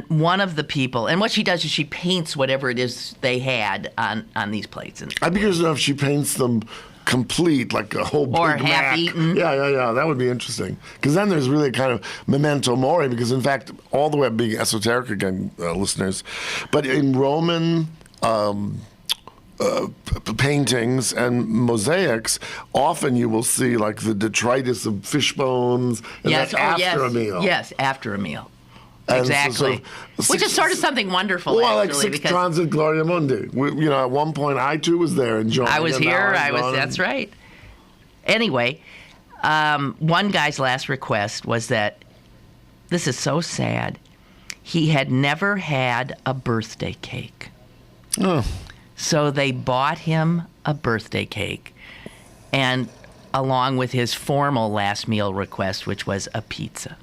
One of the people, and what she does is she paints whatever it is they had on these plates. I'd be curious to know if she paints them complete, like a whole or Big half-eaten. Mac. Yeah. That would be interesting. Because then there's really kind of memento mori, because, in fact, all the way up being esoteric again, listeners, but in Roman... paintings and mosaics, often you will see like the detritus of fish bones, and that's after a meal. Yes, after a meal. And exactly. Which is sort of something wonderful, well, actually. Like six transit Gloria Mundi. At one point, I too was there enjoying it. I was here. That's right. Anyway, one guy's last request was that, this is so sad, he had never had a birthday cake. Oh. So they bought him a birthday cake, and along with his formal last meal request, which was a pizza.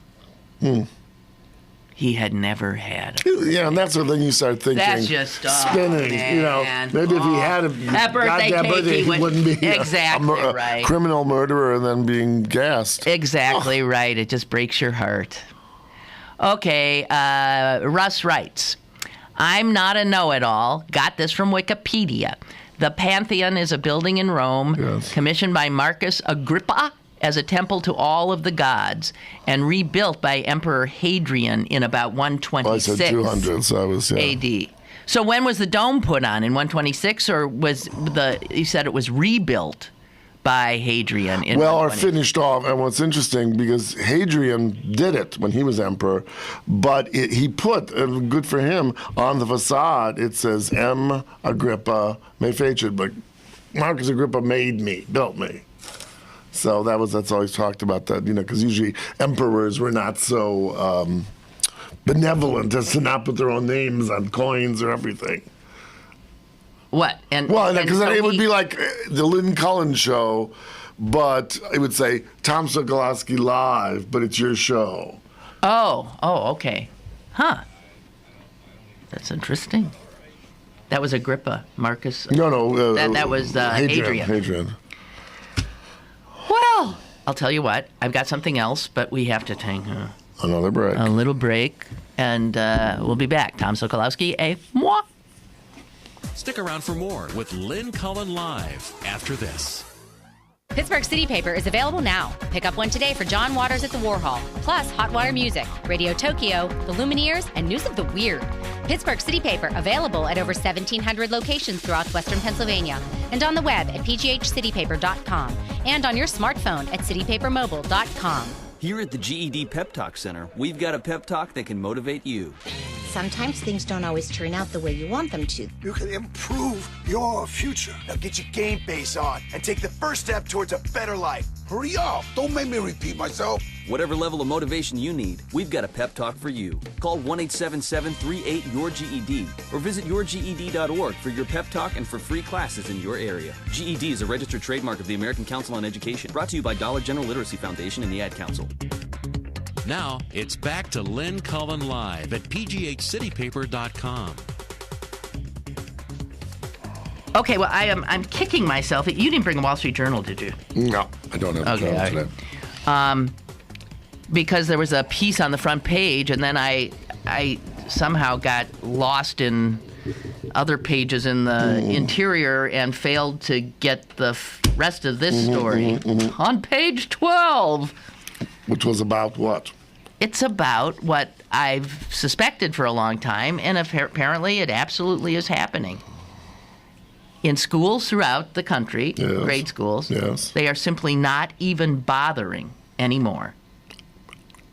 he had never had. Yeah, and that's what then you start thinking. That's just spinning. Man. Maybe if he had that birthday cake, he wouldn't be exactly a right. criminal murderer and then being gassed. Exactly right. It just breaks your heart. Okay, Russ writes, I'm not a know-it-all. Got this from Wikipedia. The Pantheon is a building in Rome commissioned by Marcus Agrippa as a temple to all of the gods and rebuilt by Emperor Hadrian in about 126 I said 200, so I was, AD. So when was the dome put on? In 126, or you said it was rebuilt by Hadrian in or finished off. And what's interesting, because Hadrian did it when he was emperor, but he put, good for him, on the facade, it says, M. Agrippa may feature, but Marcus Agrippa built me. So that's always talked about that, because usually emperors were not so benevolent as to not put their own names on coins or everything. What? Because it would be like the Lynn Cullen show, but it would say Tom Sokolowski live, but it's your show. Oh, okay. Huh. That's interesting. That was Agrippa, Marcus. No. That was Hadrian. Well, I'll tell you what. I've got something else, but we have to take another break. A little break, and we'll be back. Tom Sokolowski, moi. Stick around for more with Lynn Cullen Live after this. Pittsburgh City Paper is available now. Pick up one today for John Waters at the Warhol, plus Hot Water Music, Radio Tokyo, The Lumineers, and News of the Weird. Pittsburgh City Paper available at over 1,700 locations throughout western Pennsylvania and on the web at pghcitypaper.com and on your smartphone at citypapermobile.com. Here at the GED Pep Talk Center, we've got a pep talk that can motivate you. Sometimes things don't always turn out the way you want them to. You can improve your future. Now get your game face on and take the first step towards a better life. Hurry up. Don't make me repeat myself. Whatever level of motivation you need, we've got a pep talk for you. Call 1-877-38-YOUR-GED or visit yourged.org for your pep talk and for free classes in your area. GED is a registered trademark of the American Council on Education. Brought to you by Dollar General Literacy Foundation and the Ad Council. Now, it's back to Lynn Cullen Live at pghcitypaper.com. Okay, well, I'm kicking myself. You didn't bring a Wall Street Journal, did you? No, I don't have a journal today. Because there was a piece on the front page, and then I somehow got lost in other pages in the interior and failed to get the rest of this story on page 12. Which was about what? It's about what I've suspected for a long time, and apparently it absolutely is happening. In schools throughout the country, grade schools, they are simply not even bothering anymore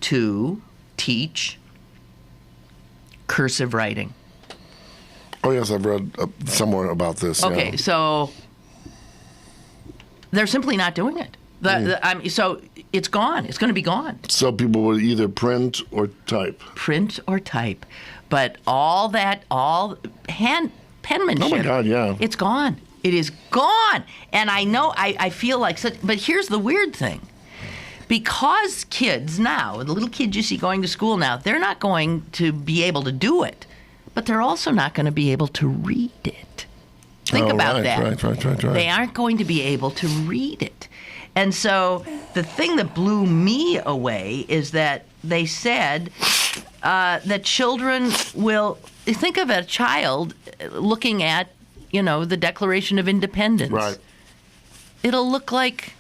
to teach cursive writing. Oh, yes, I've read somewhere about this. Okay, so they're simply not doing it. So it's gone. It's going to be gone. So people will either print or type. Print or type. But all hand penmanship. Oh, my God, yeah. It's gone. It is gone. And I know, I feel like such, but here's the weird thing. Because kids now, the little kids you see going to school now, they're not going to be able to do it. But they're also not going to be able to read it. Think about that. Right. They aren't going to be able to read it. And so the thing that blew me away is that they said that children will think of a child looking at, the Declaration of Independence. Right. It'll look like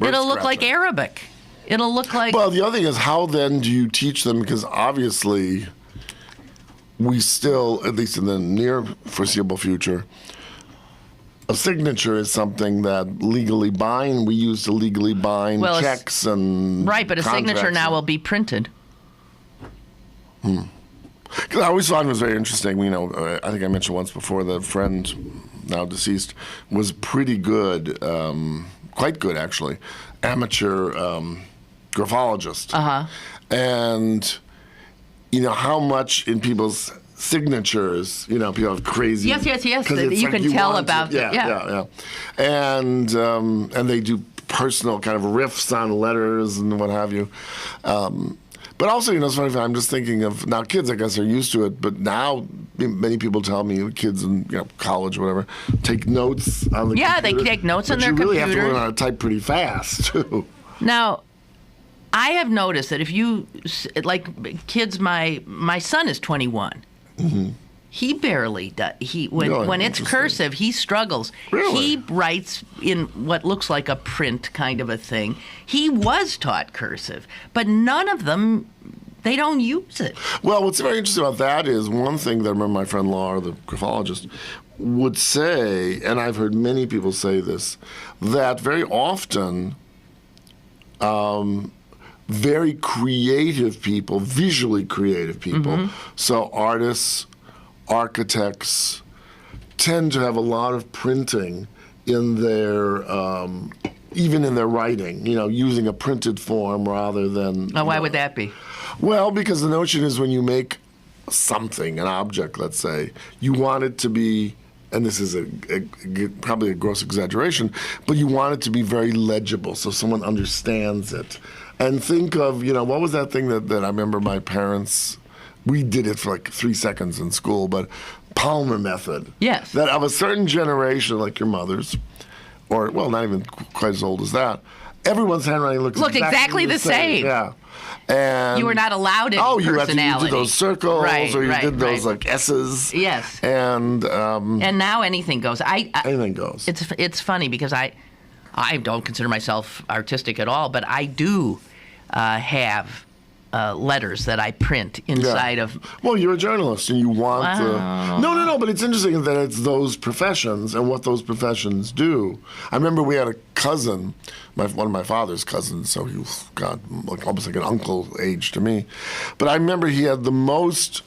Arabic. It'll look like. Well, the other thing is, how then do you teach them? Because obviously, we still, at least in the near foreseeable future, a signature is something that legally bind. We used to legally bind checks and right, but a signature now will be printed. I always thought it was very interesting. I think I mentioned once before the friend, now deceased, was pretty good, quite good actually, amateur graphologist. And how much in people's signatures, people have crazy. Yes. You can tell about it. Yeah. And they do personal kind of riffs on letters and what have you. But also, it's funny, I'm just thinking of, now kids, I guess, are used to it, but now many people tell me, kids in college or whatever, take notes on the computer. they take notes on their computer. You really have to learn how to type pretty fast, too. Now, I have noticed that if you, like kids, my son is 21. Mm-hmm. He barely does. When it's cursive, he struggles. Really? He writes in what looks like a print kind of a thing. He was taught cursive, but none of them, they don't use it. Well, what's very interesting about that is one thing that I remember my friend Laura, the graphologist, would say, and I've heard many people say this, that very often very creative people, visually creative people, so artists, architects, tend to have a lot of printing in their, even in their writing, using a printed form rather than... Why would that be? Well, because the notion is when you make something, an object, let's say, you want it to be, and this is probably a gross exaggeration, but you want it to be very legible so someone understands it. And think of, what was that thing that I remember my parents... We did it for like 3 seconds in school, but Palmer method. Yes. That of a certain generation, like your mother's, or, well, not even quite as old as that, everyone's handwriting looked exactly the same. Yeah. And you were not allowed any personality. You did those circles, or you did those like S's. Yes. And now anything goes. Anything goes. It's funny because I don't consider myself artistic at all, but I do have letters that I print inside of... Well, you're a journalist, and you want No, but it's interesting that it's those professions and what those professions do. I remember we had a cousin, one of my father's cousins, so he was, almost like an uncle age to me. But I remember he had the most,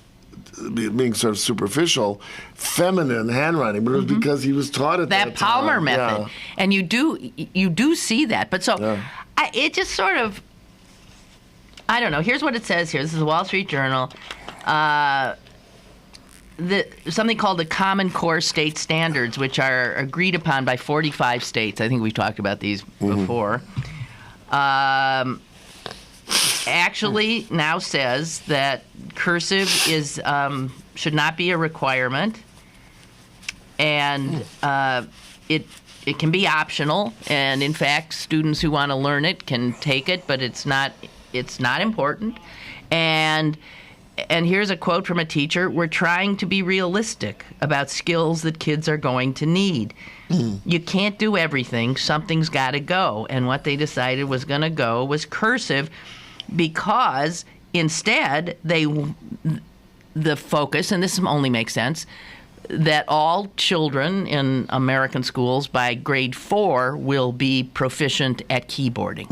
being sort of superficial, feminine handwriting, but it was because he was taught it that Palmer time. method. Yeah. And you do see that. But so, it just sort of... I don't know. Here's what it says here. This is the Wall Street Journal. Something called the Common Core State Standards, which are agreed upon by 45 states. I think we've talked about these before. Actually now says that cursive should not be a requirement, and it can be optional. And in fact, students who want to learn it can take it, but it's not important. And here's a quote from a teacher: "We're trying to be realistic about skills that kids are going to need. You can't do everything. Something's got to go." And what they decided was going to go was cursive, because instead the focus, and this only makes sense, that all children in American schools by grade 4 will be proficient at keyboarding.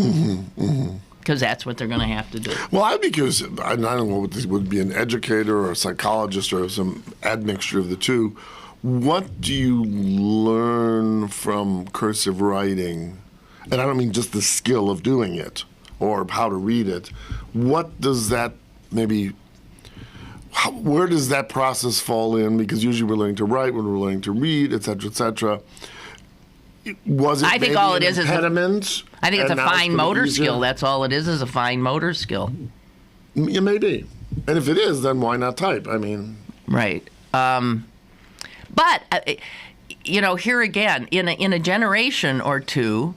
Because that's what they're going to have to do. Well, I'd be curious. I don't know what this would be, an educator or a psychologist or some admixture of the two. What do you learn from cursive writing? And I don't mean just the skill of doing it or how to read it. What does that where does that process fall in? Because usually we're learning to write, when we're learning to read, et cetera, et cetera. Was it I think all it is impediment? I think it's a fine motor skill. That's all it is a fine motor skill. It may be. And if it is, then why not type? I mean... Right. But, here again, in a generation or two,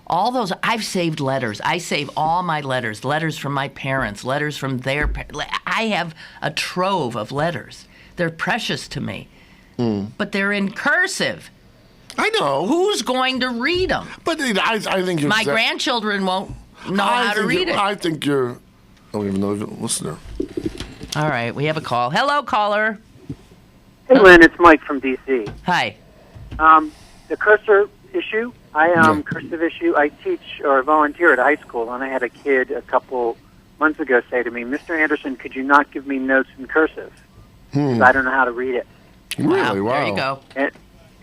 all those... I've saved letters. I save all my letters. Letters from my parents. Letters from their parents. I have a trove of letters. They're precious to me. But they're in cursive. I know. Who's going to read them? But I think my grandchildren won't know how to read it. I think I don't even know if you're a listener. All right, we have a call. Hello, caller. Hey, Lynn, it's Mike from D.C. Hi. The cursor issue, cursive issue, I teach or volunteer at a high school, and I had a kid a couple months ago say to me, "Mr. Anderson, could you not give me notes in cursive? Because I don't know how to read it." Really? Wow. There you go.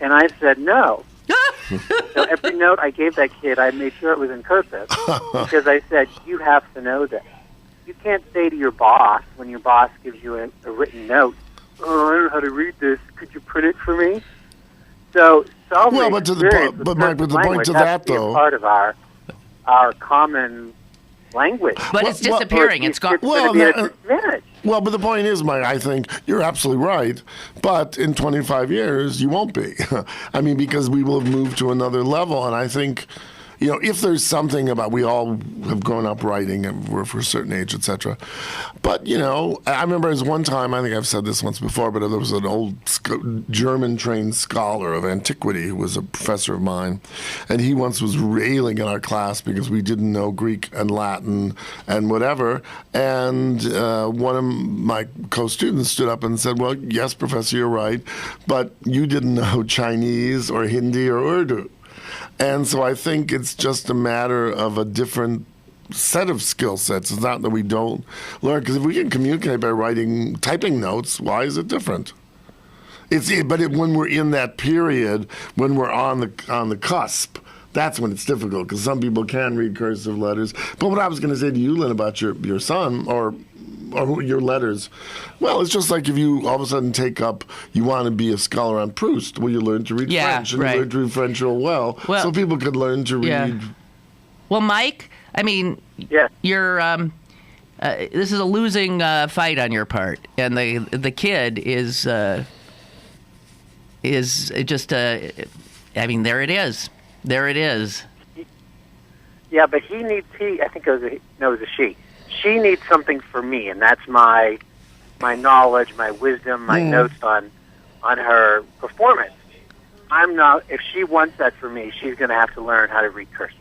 And I said no. So every note I gave that kid, I made sure it was in cursive, because I said, you have to know this. You can't say to your boss, when your boss gives you a written note, "Oh, I don't know how to read this. Could you print it for me?" So, but the point to that, though, part of our common language. But it's disappearing. It's gone. Well, but the point is, Mike, I think you're absolutely right. But in 25 years, you won't be. I mean, because we will have moved to another level. And I think, if there's something about, we all have grown up writing and we're for a certain age, etc. But, I remember there was one time, I think I've said this once before, but there was an old German-trained scholar of antiquity who was a professor of mine. And he once was railing in our class because we didn't know Greek and Latin and whatever. And one of my co-students stood up and said, well, yes, Professor, you're right, but you didn't know Chinese or Hindi or Urdu. And so I think it's just a matter of a different set of skill sets. It's not that we don't learn, because if we can communicate by typing notes, why is it different? When we're in that period, when we're on the cusp, that's when it's difficult, because some people can read cursive letters. But what I was going to say to you, Lynn, about your son, or your letters, well, it's just like if you all of a sudden you want to be a scholar on Proust, well, you learn to read French, and you learn to read French real well, so people could learn to read. Yeah. Well, Mike, I mean, you're this is a losing fight on your part, and the kid is just I mean, there it is. Yeah, but I think it was a she. She needs something for me, and that's my knowledge, my wisdom, my notes on her performance. If she wants that for me, she's going to have to learn how to read cursive.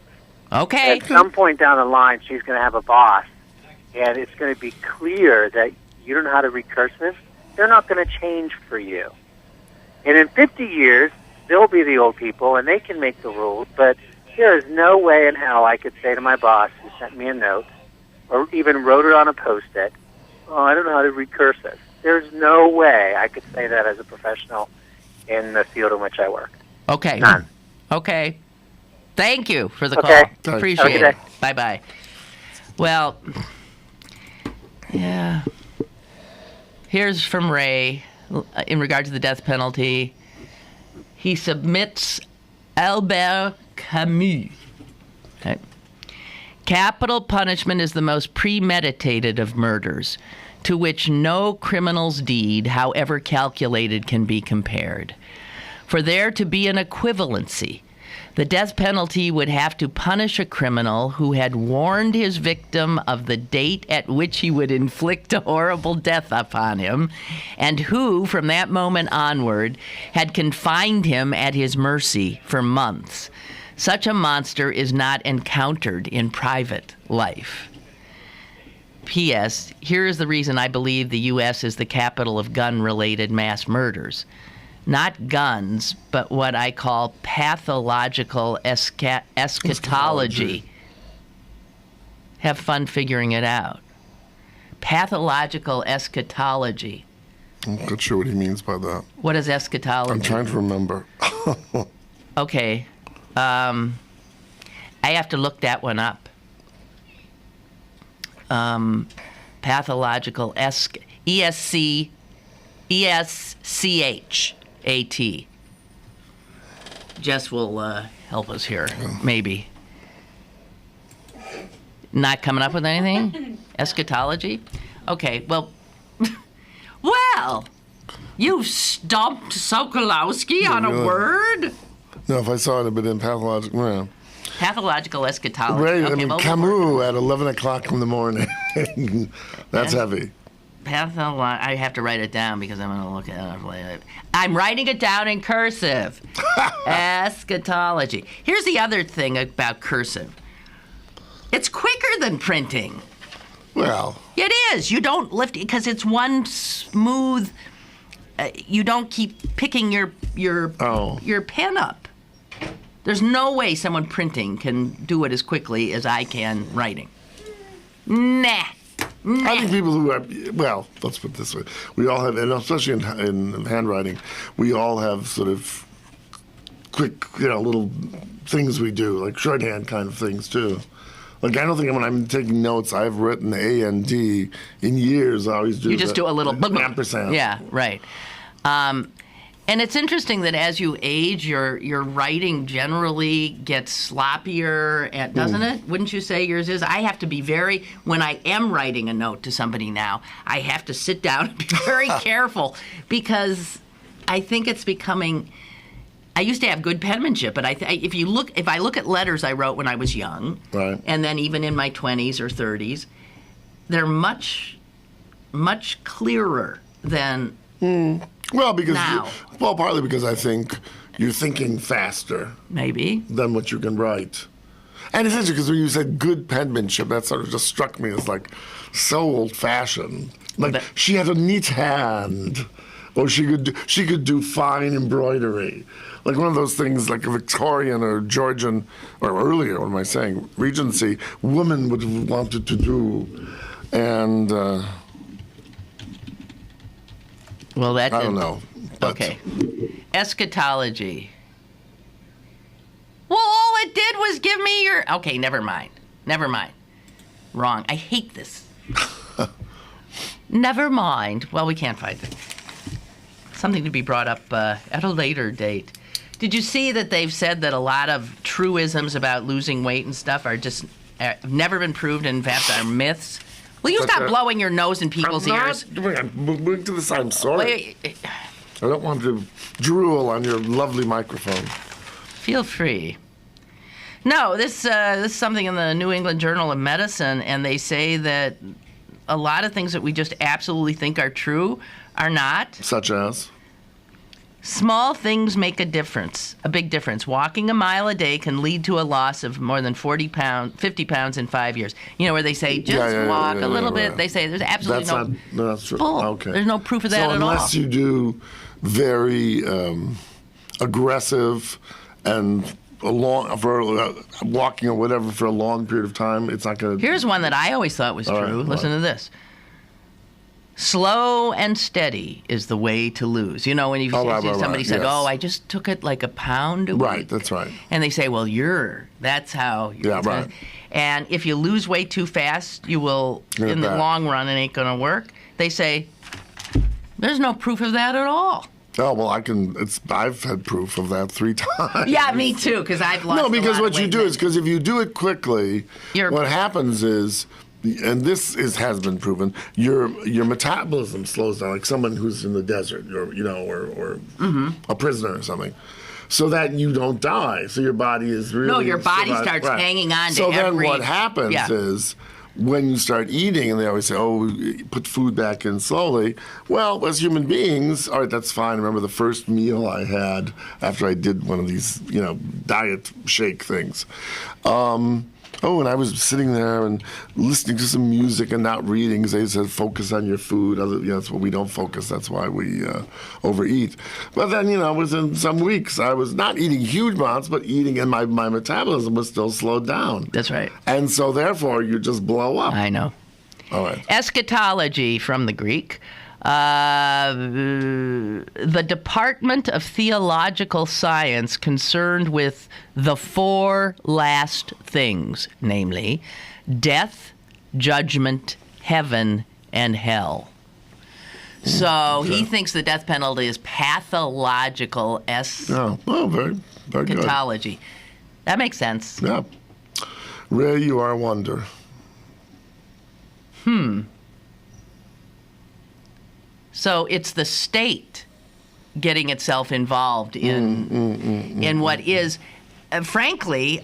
Okay. At some point down the line, she's going to have a boss, and it's going to be clear that you don't know how to read cursive. They're not going to change for you. And in 50 years, they'll be the old people, and they can make the rules, but there is no way in hell I could say to my boss who sent me a note, or even wrote it on a Post-it, I don't know how to read cursive. There's no way I could say that as a professional in the field in which I work. Okay. None. Okay. Thank you for the call. Appreciate it. Bye-bye. Well, yeah. Here's from Ray in regard to the death penalty. He submits Albert Camus. Okay. Capital punishment is the most premeditated of murders, to which no criminal's deed, however calculated, can be compared. For there to be an equivalency, the death penalty would have to punish a criminal who had warned his victim of the date at which he would inflict a horrible death upon him, and who, from that moment onward, had confined him at his mercy for months. Such a monster is not encountered in private life. P.S. Here is the reason I believe the U.S. is the capital of gun-related mass murders. Not guns, but what I call pathological eschatology. Have fun figuring it out. Pathological eschatology. I'm not sure what he means by that. What is eschatology? I'm trying to remember. Okay. I have to look that one up. Pathological ESCHAT. Jess will help us here, maybe. Not coming up with anything? Eschatology? Okay, well, you've stumped Sokolowski on a word? No, if I saw it, but in pathological, well. Pathological eschatology. Right, okay, I mean, Camus at 11 o'clock in the morning. That's heavy. I have to write it down because I'm going to look at it later. I'm writing it down in cursive. Eschatology. Here's the other thing about cursive. It's quicker than printing. Well. It is. You don't lift it because it's one smooth. You don't keep picking your pen up. There's no way someone printing can do it as quickly as I can writing. Nah. I think people who let's put it this way. We all have, and especially in handwriting, we all have sort of quick, little things we do, like shorthand kind of things too. Like, I don't think when I'm taking notes, I've written A and D in years. I always do. You just do a little ampersand. Yeah, right. And it's interesting that as you age, your writing generally gets sloppier, doesn't it? Wouldn't you say yours is? I have to be when I am writing a note to somebody now, I have to sit down and be very careful because I think it's becoming. I used to have good penmanship, but if I look at letters I wrote when I was young, right, and then even in my 20s or 30s, they're much, much clearer than. Well, partly because I think you're thinking faster, maybe, than what you can write. And it's interesting because when you said good penmanship, that sort of just struck me as like so old-fashioned. Like she had a neat hand, or she could do fine embroidery, like one of those things like a Victorian or Georgian or earlier. What am I saying? Regency woman would have wanted to do, and. Well, I don't know. Okay. Eschatology. Well, all it did was give me your... Okay, never mind. Wrong. I hate this. Never mind. Well, we can't find it. Something to be brought up at a later date. Did you see that they've said that a lot of truisms about losing weight and stuff are just... have never been proved and in fact are myths? Will you stop blowing your nose in people's ears? Moving to the side. I'm sorry. I don't want to drool on your lovely microphone. Feel free. No, this is something in the New England Journal of Medicine, and they say that a lot of things that we just absolutely think are true are not. Such as? Small things make a big difference. Walking a mile a day can lead to a loss of more than 50 pounds in 5 years. You know, where they say, just walk a little bit. They say there's absolutely that's true. Bull. Okay. There's no proof of that at all. So unless you do very aggressive and walking or whatever for a long period of time, it's not going to... Here's one that I always thought was true. Listen to this. Slow and steady is the way to lose. You know, when you somebody said, yes. I just took it like a pound a week. Right, that's right. And they say, well, that's how. Right. And if you lose weight too fast, you will, in the long run, it ain't going to work. They say, there's no proof of that at all. Oh, well, I've had proof of that 3 times. Yeah, me too, because I've lost No, because a lot what of you weight do is, because if you do it quickly, what happens is, and this has been proven, your metabolism slows down, like someone who's in the desert, or a prisoner or something, so that you don't die. So your body is really... No, your body starts hanging on to every... So then what happens is, when you start eating, and they always say, put food back in slowly. Well, as human beings, all right, that's fine. I remember the first meal I had after I did one of these, diet shake things. And I was sitting there and listening to some music and not reading, because they said, focus on your food. That's what we don't focus. That's why we overeat. But then, within some weeks, I was not eating huge amounts, but eating, and my metabolism was still slowed down. That's right. And so, therefore, you just blow up. I know. All right. Eschatology, from the Greek. The Department of Theological Science concerned with the 4 last things, namely death, judgment, heaven, and hell. So he thinks the death penalty is pathological very good. Eschatology. That makes sense. Yeah. Ray, you are a wonder. So it's the state getting itself involved in what is, frankly,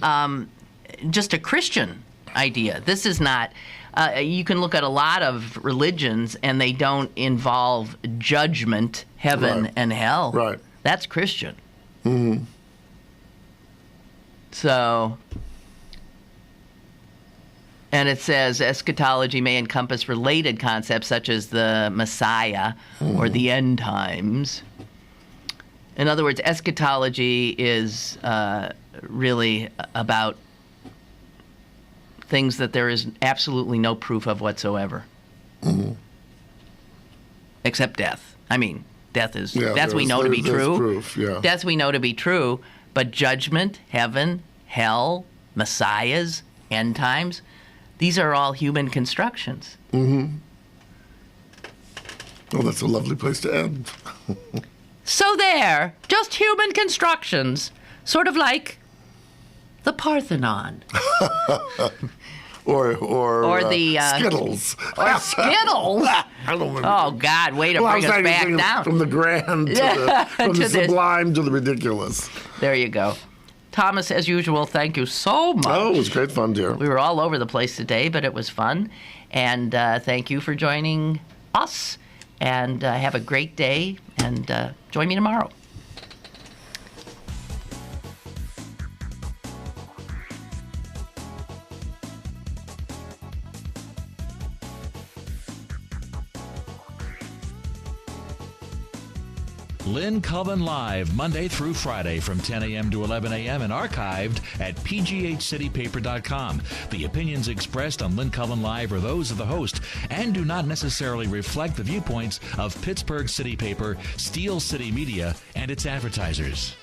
just a Christian idea. This is not. You can look at a lot of religions, and they don't involve judgment, heaven, and hell. Right. That's Christian. Mm-hmm. So. And it says eschatology may encompass related concepts such as the Messiah or the end times. In other words, eschatology is really about things that there is absolutely no proof of whatsoever. Mm-hmm. Except death. I mean, death is, death we know to be true. Proof, yeah. Death we know to be true, but judgment, heaven, hell, messiahs, end times, these are all human constructions. Mm-hmm. Well, that's a lovely place to end. So there, just human constructions, sort of like the Parthenon. Or the Skittles. Or Skittles. I don't remember. Oh God! Way to bring us back down from the grand to the, from the sublime to the ridiculous. There you go. Thomas, as usual, thank you so much. Oh, it was great fun, dear. We were all over the place today, but it was fun. And thank you for joining us. And have a great day. And join me tomorrow. Lynn Cullen Live, Monday through Friday from 10 a.m. to 11 a.m. and archived at pghcitypaper.com. The opinions expressed on Lynn Cullen Live are those of the host and do not necessarily reflect the viewpoints of Pittsburgh City Paper, Steel City Media, and its advertisers.